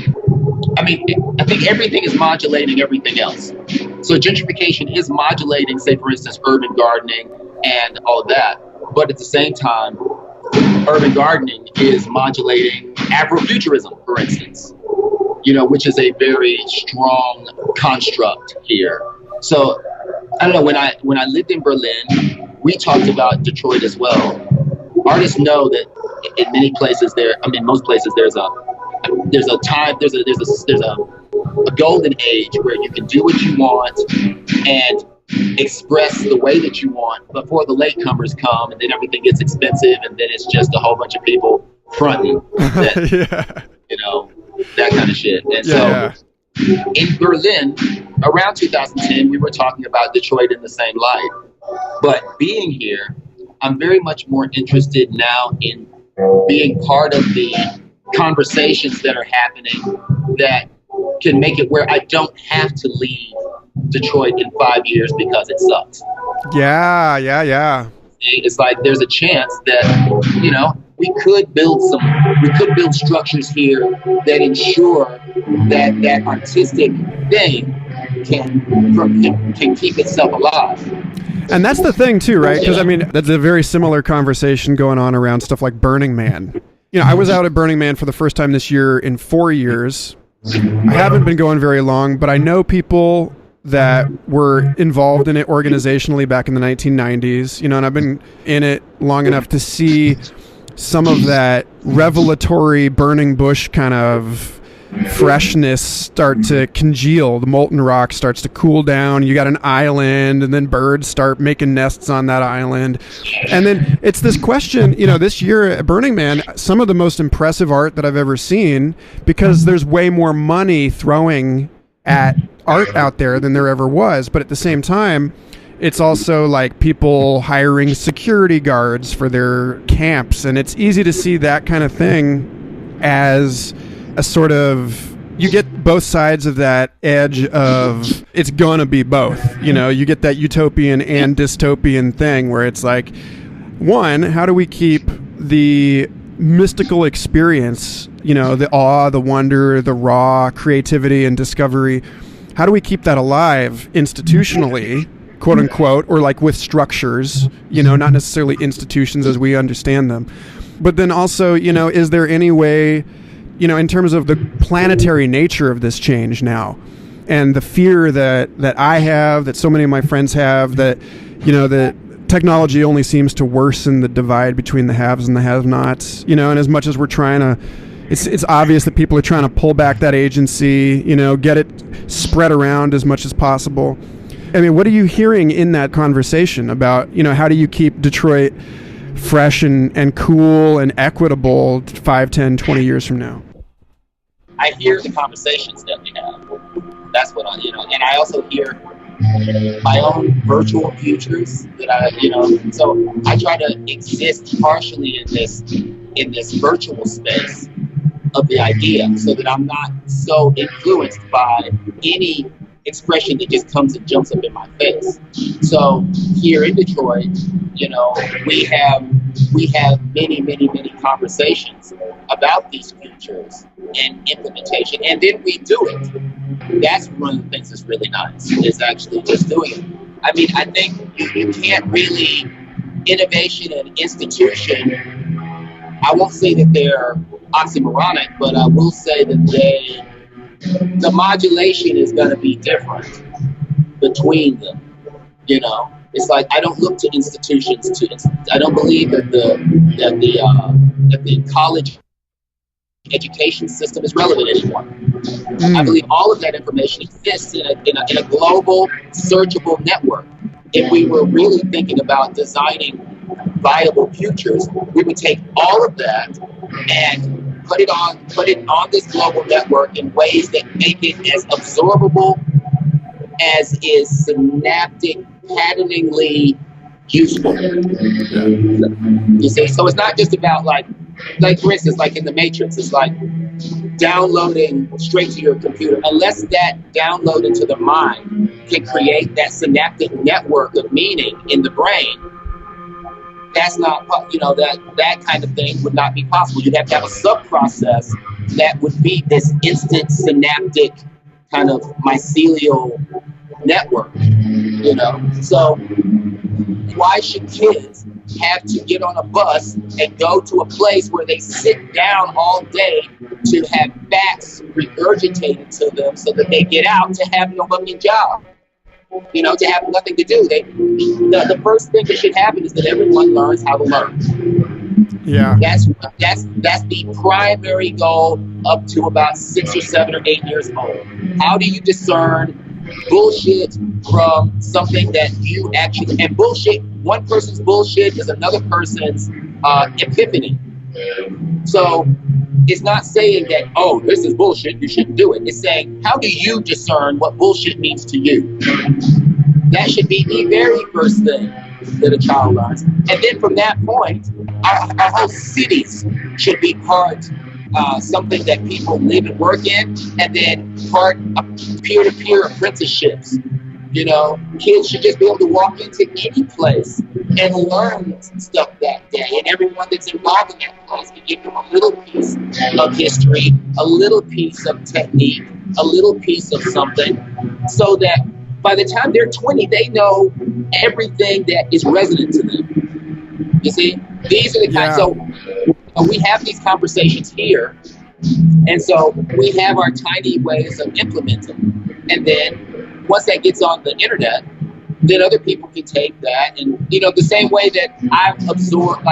I think everything is modulating everything else. So gentrification is modulating, say, for instance, urban gardening and all of that, but at the same time, urban gardening is modulating Afrofuturism, for instance, which is a very strong construct here. So I don't know, when I lived in Berlin, we talked about Detroit as well. Artists know that in many places most places there's a golden age where you can do what you want and express the way that you want before the latecomers come, and then everything gets expensive, and then it's just a whole bunch of people fronting that, that kind of shit. And in Berlin, around 2010, we were talking about Detroit in the same light. But being here, I'm very much more interested now in being part of the conversations that are happening that can make it where I don't have to leave Detroit in 5 years because it sucks. Yeah. It's like there's a chance that, we could build structures here that ensure that artistic thing can keep itself alive. And that's the thing too, right? Because that's a very similar conversation going on around stuff like Burning Man. I was out at Burning Man for the first time this year in 4 years. I haven't been going very long, but I know people that were involved in it organizationally back in the 1990s, and I've been in it long enough to see some of that revelatory burning bush kind of freshness start to congeal. The molten rock starts to cool down. You got an island, and then birds start making nests on that island. And then it's this question, this year at Burning Man, some of the most impressive art that I've ever seen, because there's way more money throwing at art out there than there ever was. But at the same time, it's also like people hiring security guards for their camps. And it's easy to see that kind of thing as a sort of, you get both sides of that edge of it's gonna be both. You get that utopian and dystopian thing where it's like, one, how do we keep the mystical experience, the awe, the wonder, the raw creativity and discovery, how do we keep that alive institutionally, quote unquote, or like with structures, not necessarily institutions as we understand them. But then also, is there any way, in terms of the planetary nature of this change now, and the fear that I have, that so many of my friends have, that, that technology only seems to worsen the divide between the haves and the have-nots, and as much as we're trying to, it's obvious that people are trying to pull back that agency, get it spread around as much as possible. I mean, what are you hearing in that conversation about, how do you keep Detroit fresh and cool and equitable 5, 10, 20 years from now? I hear the conversations that we have. That's what and I also hear my own virtual futures that so I try to exist partially in this virtual space of the idea so that I'm not so influenced by any expression that just comes and jumps up in my face. So here in Detroit, we have many conversations about these futures and implementation, and then we do it. That's one of the things that's really nice, is actually just doing it. I mean, I think you can't really, innovation and institution, I won't say that they're oxymoronic, but I will say that the modulation is going to be different between them. It's like I don't look to institutions I don't believe that the college education system is relevant anymore. I believe all of that information exists in a global searchable network. If we were really thinking about designing viable futures, we would take all of that and put it on this global network in ways that make it as absorbable as is synaptic patterningly useful. You see, so it's not just about like for instance, like in the Matrix, it's like downloading straight to your computer. Unless that download into the mind can create that synaptic network of meaning in the brain, that's not, that kind of thing would not be possible. You'd have to have a sub-process that would be this instant synaptic kind of mycelial network, So why should kids have to get on a bus and go to a place where they sit down all day to have facts regurgitated to them so that they get out to have no fucking job? To have nothing to do. The first thing that should happen is that everyone learns how to learn. Yeah. That's the primary goal up to about 6 or 7 or 8 years old. How do you discern bullshit from something that you actually, and bullshit, one person's bullshit is another person's epiphany. So it's not saying that, oh, this is bullshit, you shouldn't do it. It's saying, how do you discern what bullshit means to you? That should be the very first thing that a child learns. And then from that point, our whole cities should be part something that people live and work in, and then part peer-to-peer apprenticeships. Kids should just be able to walk into any place and learn stuff that day. And everyone that's involved in that place can give them a little piece of history, a little piece of technique, a little piece of something, so that by the time they're 20, they know everything that is resonant to them. You see, these are the kinds. So we have these conversations here, and so we have our tiny ways of implementing. And then once that gets on the internet, then other people can take that, and the same way that I absorb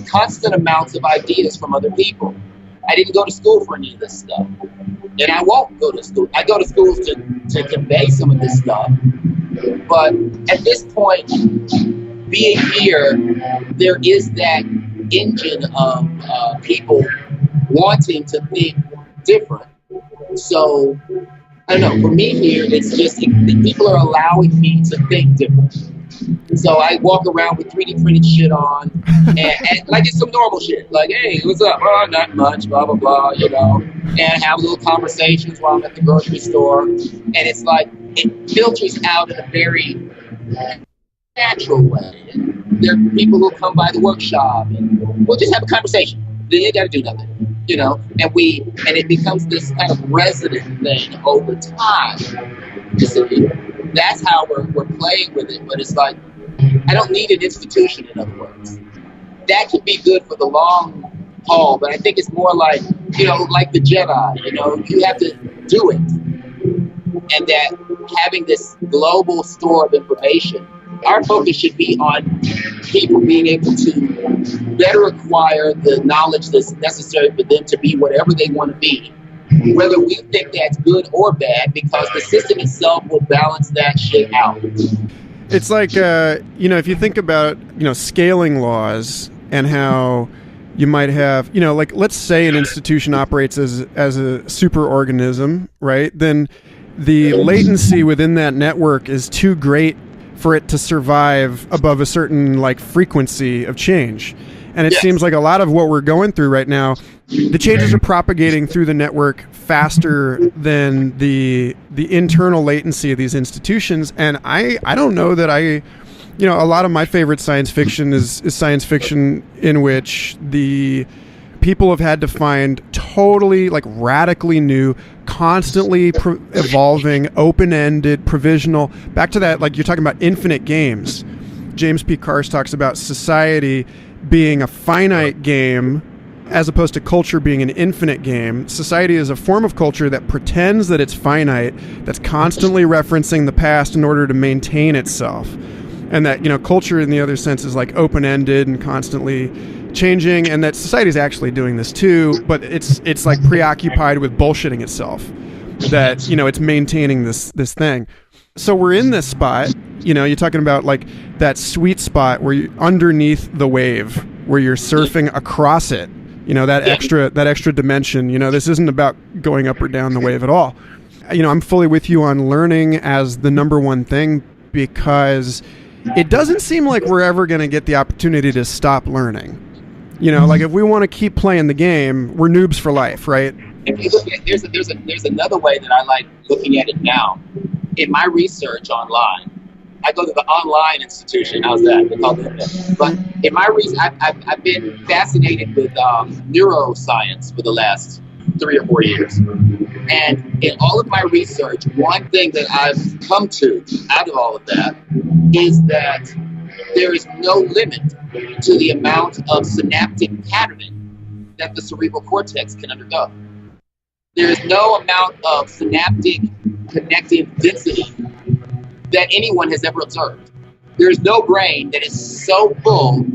constant amounts of ideas from other people. I didn't go to school for any of this stuff, and I won't go to school. I go to schools to convey some of this stuff, but at this point, being here, there is that engine of people wanting to think different. So I don't know, for me here, it's just people are allowing me to think different. So I walk around with 3D printed shit on, and like it's some normal shit. Like, hey, what's up? Oh, not much, blah, blah, blah, and have little conversations while I'm at the grocery store. And it's like, it filters out in a very natural way. And there are people who come by the workshop, and we'll just have a conversation. They ain't got to do nothing, and it becomes this kind of resident thing over time. You see, that's how we're playing with it. But it's like, I don't need an institution, in other words. That can be good for the long haul, but I think it's more like, like the Jedi, you have to do it. And that having this global store of information our focus should be on people being able to better acquire the knowledge that's necessary for them to be whatever they want to be, whether we think that's good or bad, because the system itself will balance that shit out. It's like, if you think about, scaling laws and how you might have, like, let's say an institution operates as a superorganism, right? Then the latency within that network is too great for it to survive above a certain, like, frequency of change. And it seems like a lot of what we're going through right now, the changes are propagating through the network faster than the internal latency of these institutions. And I don't know that a lot of my favorite science fiction is science fiction in which the people have had to find totally, like, radically new, constantly evolving, open-ended, provisional, back to that, like, you're talking about infinite games. James P. Carse talks about society being a finite game as opposed to culture being an infinite game. Society is a form of culture that pretends that it's finite, that's constantly referencing the past in order to maintain itself. And that, culture in the other sense is like open-ended and constantly changing, and that society is actually doing this too, but it's like preoccupied with bullshitting itself. That, it's maintaining this thing. So we're in this spot, you're talking about, like, that sweet spot where you're underneath the wave, where you're surfing across it, that extra dimension. This isn't about going up or down the wave at all. I'm fully with you on learning as the number one thing, because it doesn't seem like we're ever going to get the opportunity to stop learning. Like, if we want to keep playing the game, we're noobs for life, right? If you look at, there's another way that I like looking at it now. In my research online, I go to the online institution. How's that? They call it that. But in my research, I've been fascinated with neuroscience for the last 3 or 4 years. And in all of my research, one thing that I've come to out of all of that is that there is no limit to the amount of synaptic patterning that the cerebral cortex can undergo. There is no amount of synaptic connective density that anyone has ever observed. There is no brain that is so full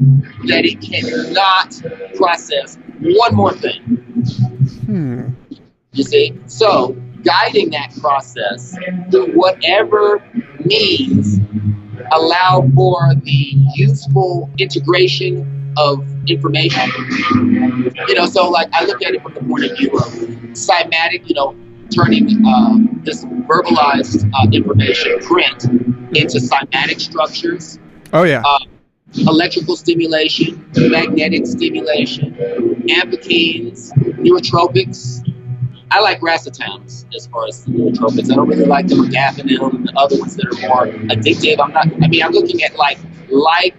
that it cannot process one more thing. You see? So, guiding that process through whatever means allow for the useful integration of information. So, like, I look at it from the point of view of cymatic, turning this verbalized information, print, into cymatic structures. Oh, yeah. Electrical stimulation, magnetic stimulation, amphithenes, neurotropics. I like racetams as far as the nootropics. I don't really like the modafinil and the other ones that are more addictive. I'm looking at, like, life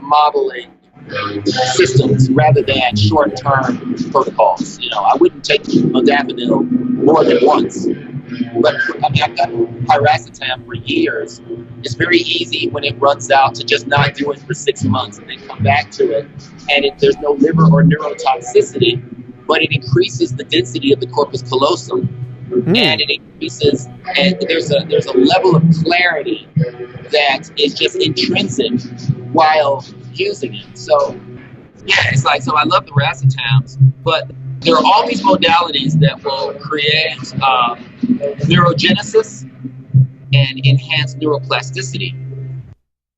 modeling systems rather than short-term protocols. I wouldn't take modafinil more than once. But I've got piracetam for years. It's very easy when it runs out to just not do it for 6 months and then come back to it. And there's no liver or neurotoxicity, but it increases the density of the corpus callosum. And it increases, and there's a level of clarity that is just intrinsic while using it. So, it's like, so I love the racetams, but there are all these modalities that will create neurogenesis and enhance neuroplasticity.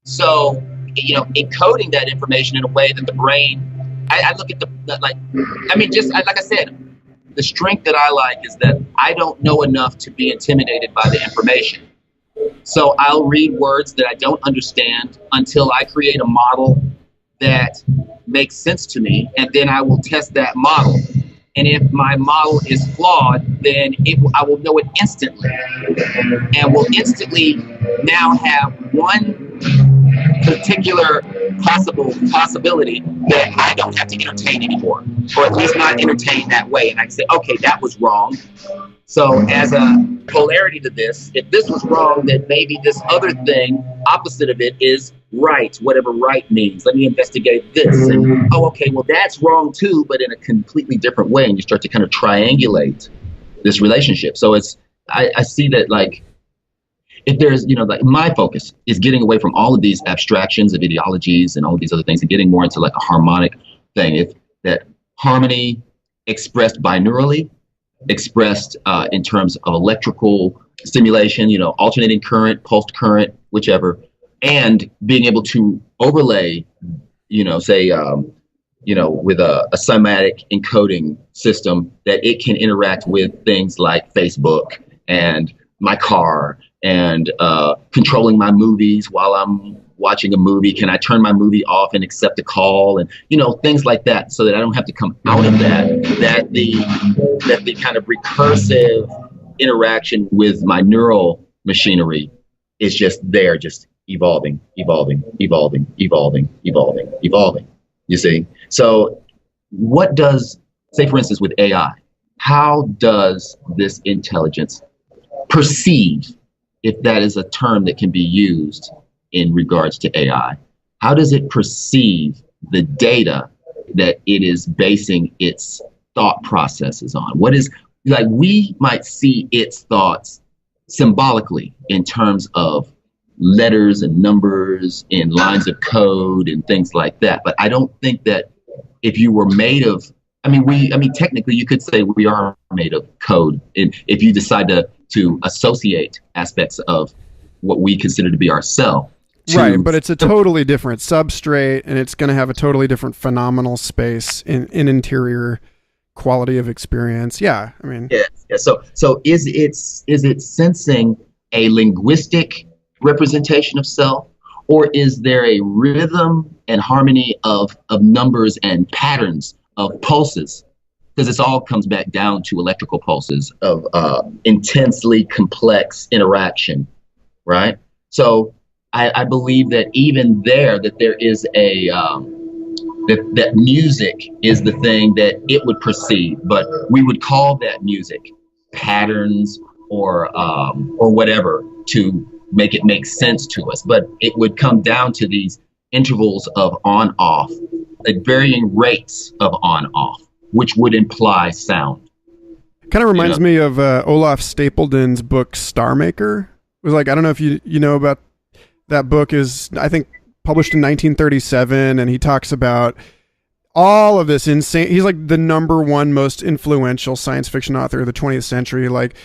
So, encoding that information in a way that the brain, I look at like I said, the strength that I like is that I don't know enough to be intimidated by the information. So I'll read words that I don't understand until I create a model that makes sense to me, and then I will test that model. And if my model is flawed, then I will know it instantly, and will instantly now have one particular possibility that I don't have to entertain anymore, or at least not entertain that way. And I can say, okay, that was wrong. So as a polarity to this, if this was wrong, then maybe this other thing, opposite of it, is right, whatever right means. Let me investigate this. And, okay, well, that's wrong too, but in a completely different way. And you start to kind of triangulate this relationship. So I see that, like, if there's, like my focus is getting away from all of these abstractions of ideologies and all of these other things and getting more into like a harmonic thing. If that harmony expressed binaurally, expressed in terms of electrical stimulation, alternating current, pulsed current, whichever, and being able to overlay, say, with a cymatic encoding system that it can interact with things like Facebook and my car and controlling my movies while I'm watching a movie. Can I turn my movie off and accept a call and, things like that so that I don't have to come out of that the kind of recursive interaction with my neural machinery is just there, just evolving. You see? So what does, say for instance, with AI, how does this intelligence perceive, if that is a term that can be used in regards to AI, how does it perceive the data that it is basing its thought processes on? What is, like, we might see its thoughts symbolically in terms of letters and numbers in lines of code and things like that. But I don't think that if you were made of, technically you could say we are made of code. If you decide to associate aspects of what we consider to be ourselves. Right, but it's a totally different substrate, and it's going to have a totally different phenomenal space in interior quality of experience. Yeah, Yeah. So is it sensing a linguistic representation of self, or is there a rhythm and harmony of numbers and patterns of pulses? Because this all comes back down to electrical pulses of intensely complex interaction, right? So I believe that even there, that there is a that music is the thing that it would perceive, but we would call that music patterns or whatever to make it make sense to us. But it would come down to these intervals of on-off at varying rates of on-off, which would imply sound. Kind of reminds me of Olaf Stapledon's book Star Maker. It was like, I don't know if you know about that book, is I think published in 1937, and he talks about all of this insane. He's like the number one most influential science fiction author of the 20th century. Like,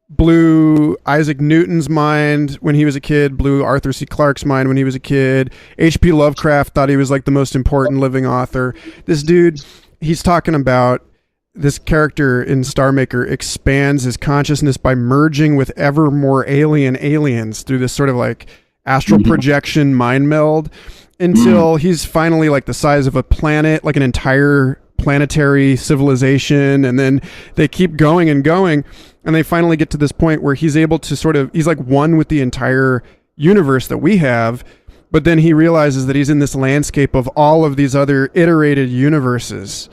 blew Isaac Newton's mind when he was a kid, blew Arthur C. Clarke's mind when he was a kid. H.P. Lovecraft thought he was like the most important living author. This dude, he's talking about this character in Star Maker expands his consciousness by merging with ever more aliens through this sort of like astral projection mind meld until he's finally like the size of a planet, like an entire planetary civilization. And then they keep going and going, and they finally get to this point where he's able to he's like one with the entire universe that we have. But then he realizes that he's in this landscape of all of these other iterated universes.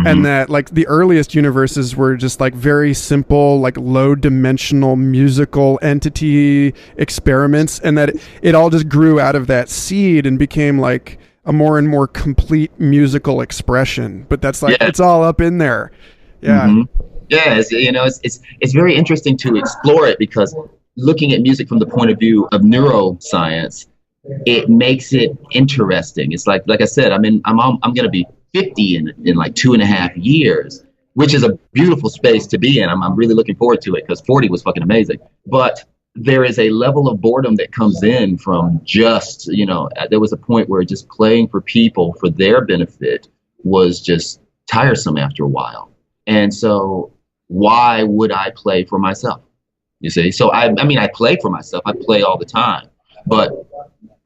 And that like the earliest universes were just like very simple, like low dimensional musical entity experiments, and that it all just grew out of that seed and became like a more and more complete musical expression. But that's like, it's all up in there. Yeah. Yeah. It's very interesting to explore it, because looking at music from the point of view of neuroscience, it makes it interesting. It's like I said, I'm going to be 50 in like 2.5 years, which is a beautiful space to be in. I'm really looking forward to it, because 40 was fucking amazing. But there is a level of boredom that comes in from just, there was a point where just playing for people for their benefit was just tiresome after a while. And so why would I play for myself? You see? So I play for myself. I play all the time, but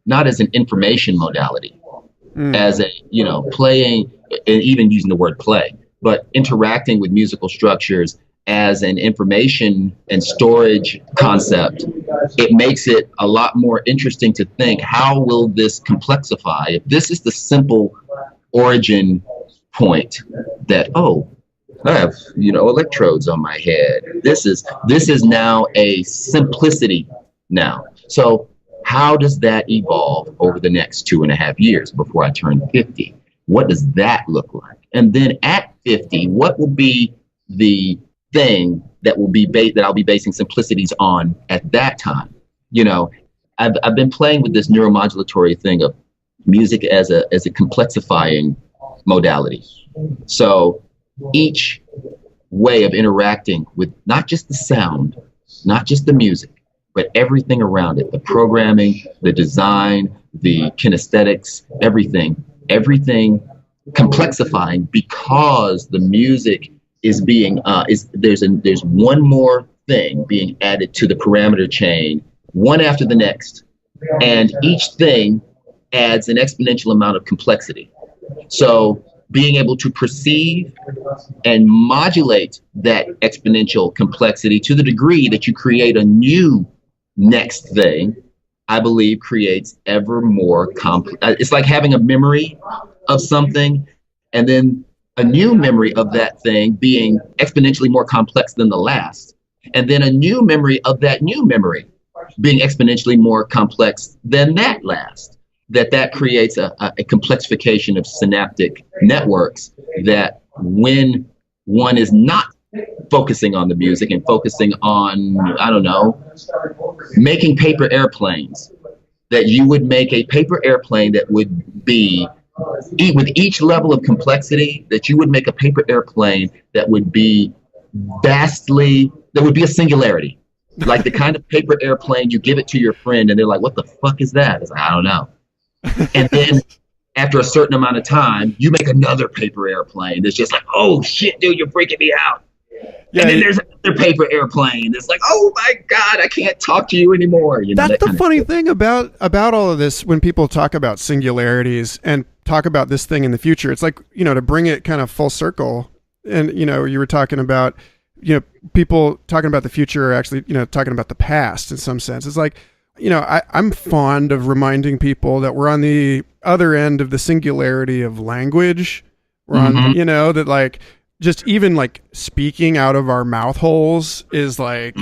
not as an information modality. As a, playing, and even using the word play, but interacting with musical structures as an information and storage concept. It makes it a lot more interesting to think, how will this complexify? If this is the simple origin point that, I have, electrodes on my head. This is now a simplicity now. So how does that evolve over the next 2.5 years before I turn 50? What does that look like? And then at 50, what will be the thing that will be that I'll be basing simplicities on at that time? You know, I've been playing with this neuromodulatory thing of music as a complexifying modality. So each way of interacting with not just the sound, not just the music, but everything around it, the programming, the design, the kinesthetics, everything complexifying, because the music is being there's one more thing being added to the parameter chain, one after the next, and each thing adds an exponential amount of complexity. So being able to perceive and modulate that exponential complexity to the degree that you create a new next thing, I believe creates ever more complex. It's like having a memory of something and then a new memory of that thing being exponentially more complex than the last, and then a new memory of that new memory being exponentially more complex than that last. That creates a complexification of synaptic networks that, when one is not focusing on the music and focusing on, I don't know, making paper airplanes, that you would make a paper airplane that would be, with each level of complexity, that you would make a paper airplane that would be a singularity. Like the kind of paper airplane you give it to your friend and they're like, what the fuck is that? It's like, I don't know. And then after a certain amount of time, you make another paper airplane that's just like, oh shit, dude, you're freaking me out. Yeah, and then there's another paper airplane that's like, oh my God, I can't talk to you anymore. You know, that's the funny thing about all of this. When people talk about singularities and talk about this thing in the future, it's like, you know, to bring it kind of full circle. And, you know, you were talking about, you know, people talking about the future are actually, you know, talking about the past in some sense. It's like, you know, I'm fond of reminding people that we're on the other end of the singularity of language. We're on, you know, that like just even like speaking out of our mouth holes is like,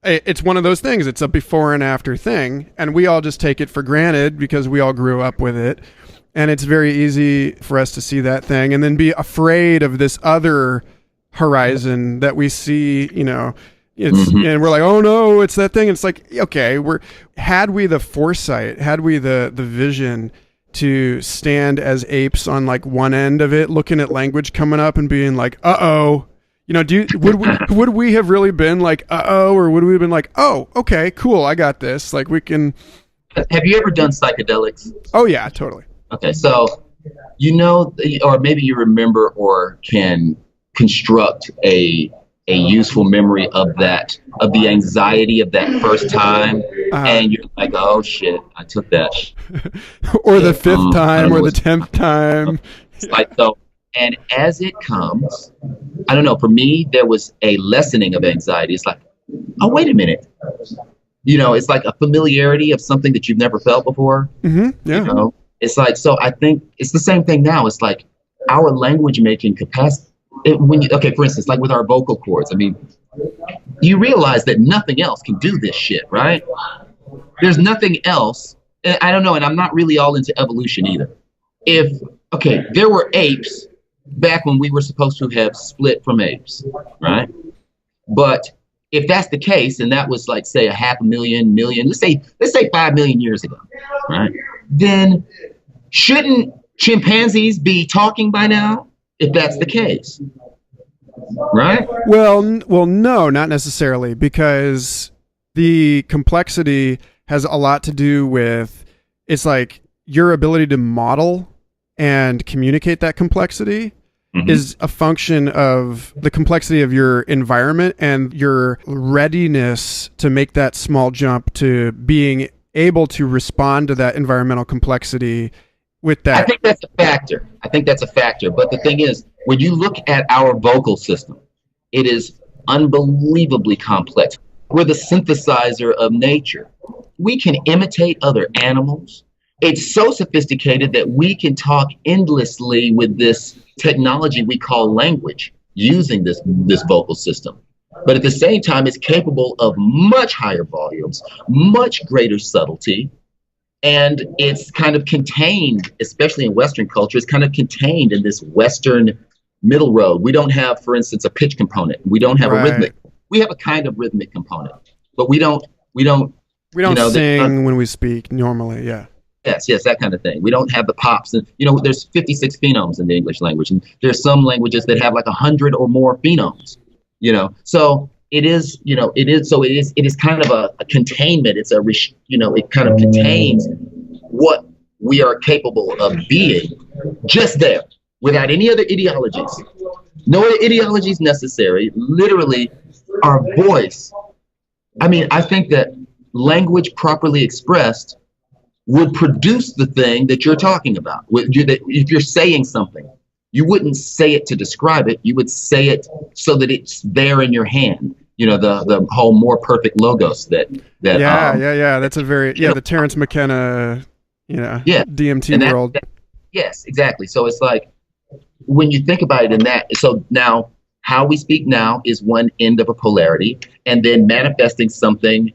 it's one of those things. It's a before and after thing. And we all just take it for granted because we all grew up with it. And it's very easy for us to see that thing and then be afraid of this other horizon that we see, you know. It's and we're like, oh no, it's that thing. It's like, okay, had we the foresight, had we the vision to stand as apes on like one end of it, looking at language coming up and being like, uh-oh, you know, would we have really been like, uh-oh, or would we have been like, oh, okay, cool, I got this. Like we can. Have you ever done psychedelics? Oh yeah, totally. Okay, so you know, or maybe you remember or can construct a useful memory of the anxiety of that first time, and you're like, oh shit, I took that. Or the fifth time, or the 10th time. It's like, so, and as it comes, I don't know, for me, there was a lessening of anxiety. It's like, oh, wait a minute. You know, it's like a familiarity of something that you've never felt before. Yeah. You know, it's like, so I think it's the same thing now. It's like our language making capacity. For instance, like with our vocal cords, I mean, you realize that nothing else can do this shit, right? There's nothing else. And I don't know, and I'm not really all into evolution either. There were apes back when we were supposed to have split from apes, right? But if that's the case, and that was like, say, 500,000, let's say 5 million years ago, right? Then shouldn't chimpanzees be talking by now? If that's the case, right? Well, no, not necessarily, because the complexity has a lot to do with, it's like your ability to model and communicate that complexity is a function of the complexity of your environment and your readiness to make that small jump to being able to respond to that environmental complexity. With that, I think that's a factor. But the thing is, when you look at our vocal system, it is unbelievably complex. We're the synthesizer of nature. We can imitate other animals. It's so sophisticated that we can talk endlessly with this technology we call language using this vocal system. But at the same time, it's capable of much higher volumes, much greater subtlety. And it's kind of contained, especially in Western culture, it's kind of contained in this Western middle road. We don't have, for instance, a pitch component. We don't have a rhythmic. We have a kind of rhythmic component, but we don't We don't sing when we speak normally. Yeah. Yes, that kind of thing. We don't have the pops, and there's 56 phonemes in the English language, and there's some languages that have like 100 or more phonemes. So it is, it is kind of a containment. It's it kind of contains what we are capable of being, just there, without any other ideologies. No other ideologies necessary. Literally, our voice. I mean, I think that language properly expressed would produce the thing that you're talking about. If you're saying something, you wouldn't say it to describe it. You would say it so that it's there in your hand. The whole more perfect logos that. Yeah. That's a very the Terence McKenna, DMT world. Yes, exactly. So it's like when you think about it in that. So now, how we speak now is one end of a polarity, and then manifesting something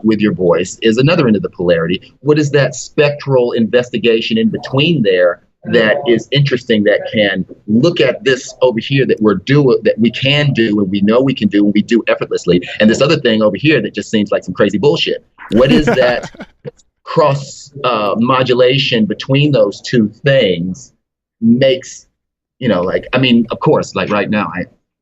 with your voice is another end of the polarity. What is that spectral investigation in between there that is interesting, that can look at this over here that we can do, and we know we can do, and we do effortlessly, and this other thing over here that just seems like some crazy bullshit? What is that cross modulation between those two things makes, of course, like right now,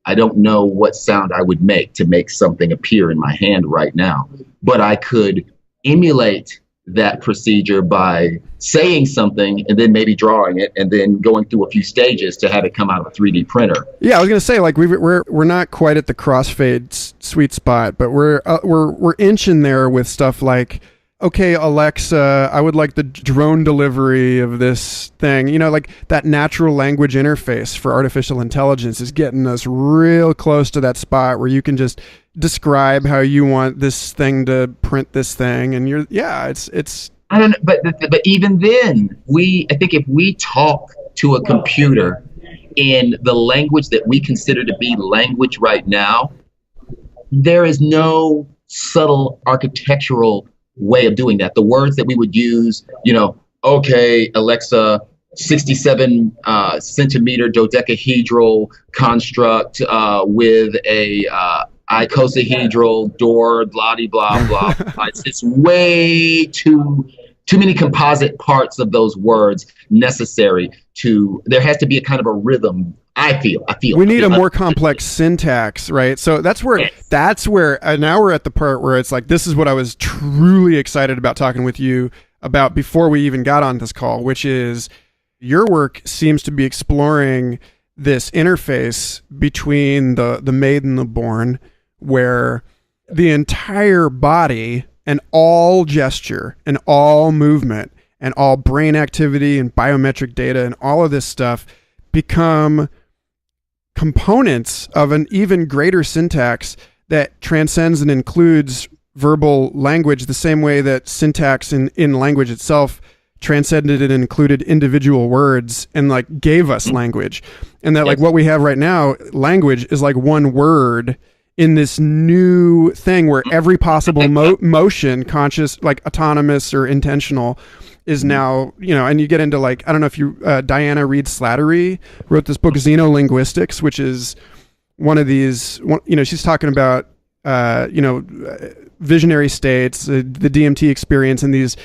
I don't know what sound I would make to make something appear in my hand right now, but I could emulate that procedure by saying something and then maybe drawing it and then going through a few stages to have it come out of a 3D printer. Yeah, I was gonna say, like, we're not quite at the crossfade sweet spot, but we're inching there with stuff like, okay, Alexa, I would like the drone delivery of this thing. Like that natural language interface for artificial intelligence is getting us real close to that spot where you can just describe how you want this thing to print this thing, and it's. I don't know, but even then, I think if we talk to a computer in the language that we consider to be language right now, there is no subtle architectural way of doing that. The words that we would use, okay, Alexa, 67 centimeter dodecahedral construct with a icosahedral door, blah blah blah. It's way too many composite parts of those words necessary there has to be a kind of a rhythm. I feel we need a more complex syntax, right? So that's where now we're at the part where it's like, this is what I was truly excited about talking with you about before we even got on this call, which is your work seems to be exploring this interface between the made and the born, where the entire body and all gesture and all movement and all brain activity and biometric data and all of this stuff become components of an even greater syntax that transcends and includes verbal language the same way that syntax in language itself transcended and included individual words and like gave us language. And that like what we have right now, language is like one word in this new thing where every possible motion, conscious, like autonomous or intentional, is now, and you get into like, I don't know if you, Diana Reed Slattery wrote this book, Xenolinguistics, which is one of these, she's talking about, visionary states, the DMT experience, and these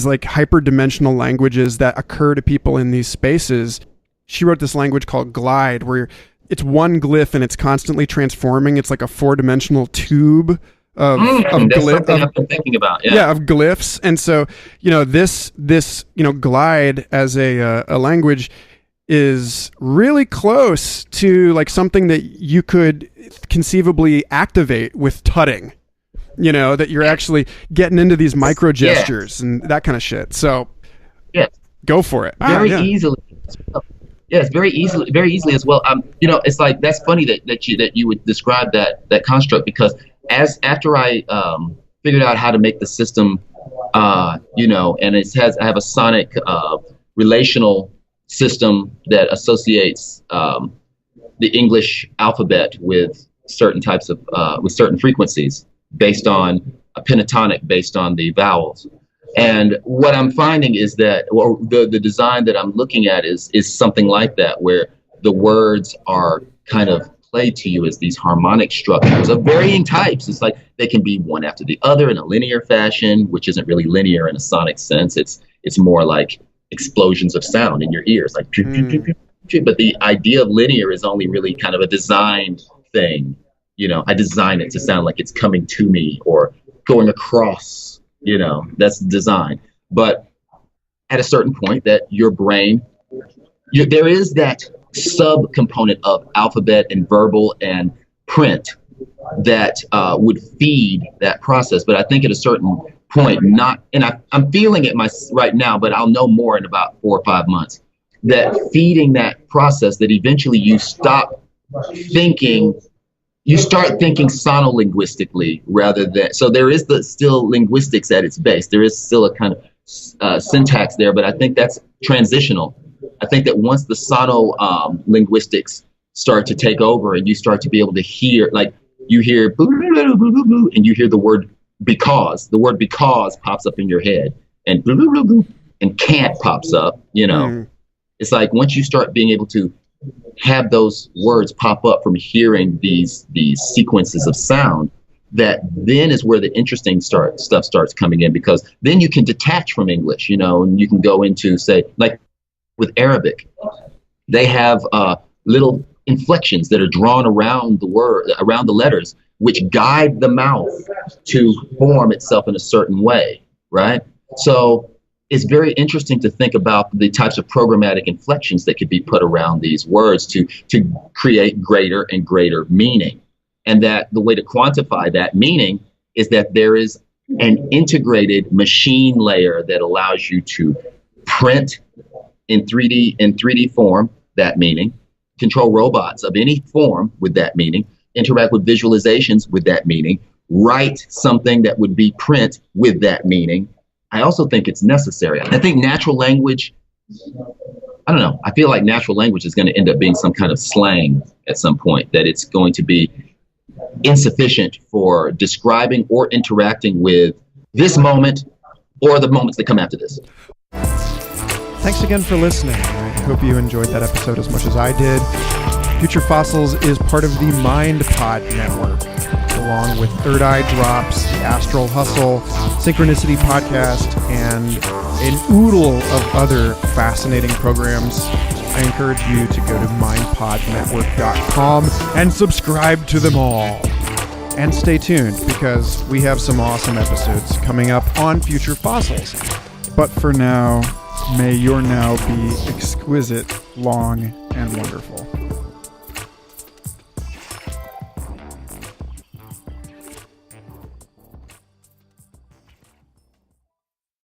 like hyperdimensional languages that occur to people in these spaces. She wrote this language called Glide, where it's one glyph and it's constantly transforming. It's like a 4-dimensional tube of glyphs. I've been thinking about. Yeah, of glyphs. And so, this Glide as a language is really close to like something that you could conceivably activate with tutting. That you're actually getting into these micro gestures and that kind of shit. So, go for it. Very easily. Yes, very easily as well. It's like, that's funny that you would describe that construct, because after I figured out how to make the system, and I have a sonic relational system that associates the English alphabet with certain types of with certain frequencies based on a pentatonic based on the vowels. And what I'm finding is that, or the design that I'm looking at is something like that, where the words are kind of displayed to you as these harmonic structures of varying types. It's like they can be one after the other in a linear fashion, which isn't really linear in a sonic sense. It's more like explosions of sound in your ears, like pew, pew, pew, pew, pew. But the idea of linear is only really kind of a design thing. I design it to sound like it's coming to me or going across, that's design. But at a certain point that your brain, there is that sub-component of alphabet and verbal and print that would feed that process. But I think at a certain point, I'm feeling it right now, but I'll know more in about 4 or 5 months, that feeding that process, that eventually you start thinking sonolinguistically rather than, so there is still linguistics at its base. There is still a kind of syntax there, but I think that's transitional. I think that once the linguistics start to take over and you start to be able to hear, like you hear boo, boo, boo, boo, boo, and you hear the word because pops up in your head, and boo, boo, boo, boo, and can't pops up, It's like once you start being able to have those words pop up from hearing these sequences of sound, that then is where the interesting stuff starts coming in, because then you can detach from English, and you can go into, say, like with Arabic, they have little inflections that are drawn around the letters, which guide the mouth to form itself in a certain way, right? So it's very interesting to think about the types of programmatic inflections that could be put around these words to create greater and greater meaning. And that the way to quantify that meaning is that there is an integrated machine layer that allows you to print in 3D form that meaning, control robots of any form with that meaning, interact with visualizations with that meaning, write something that would be print with that meaning. I also think it's necessary. I think natural language, I don't know, I feel like natural language is going to end up being some kind of slang at some point, that it's going to be insufficient for describing or interacting with this moment or the moments that come after this. Thanks again for listening. I hope you enjoyed that episode as much as I did. Future Fossils is part of the MindPod network, along with Third Eye Drops, the Astral Hustle, Synchronicity Podcast, and an oodle of other fascinating programs. I encourage you to go to mindpodnetwork.com and subscribe to them all. And stay tuned, because we have some awesome episodes coming up on Future Fossils. But for now, may your now be exquisite, long, and wonderful.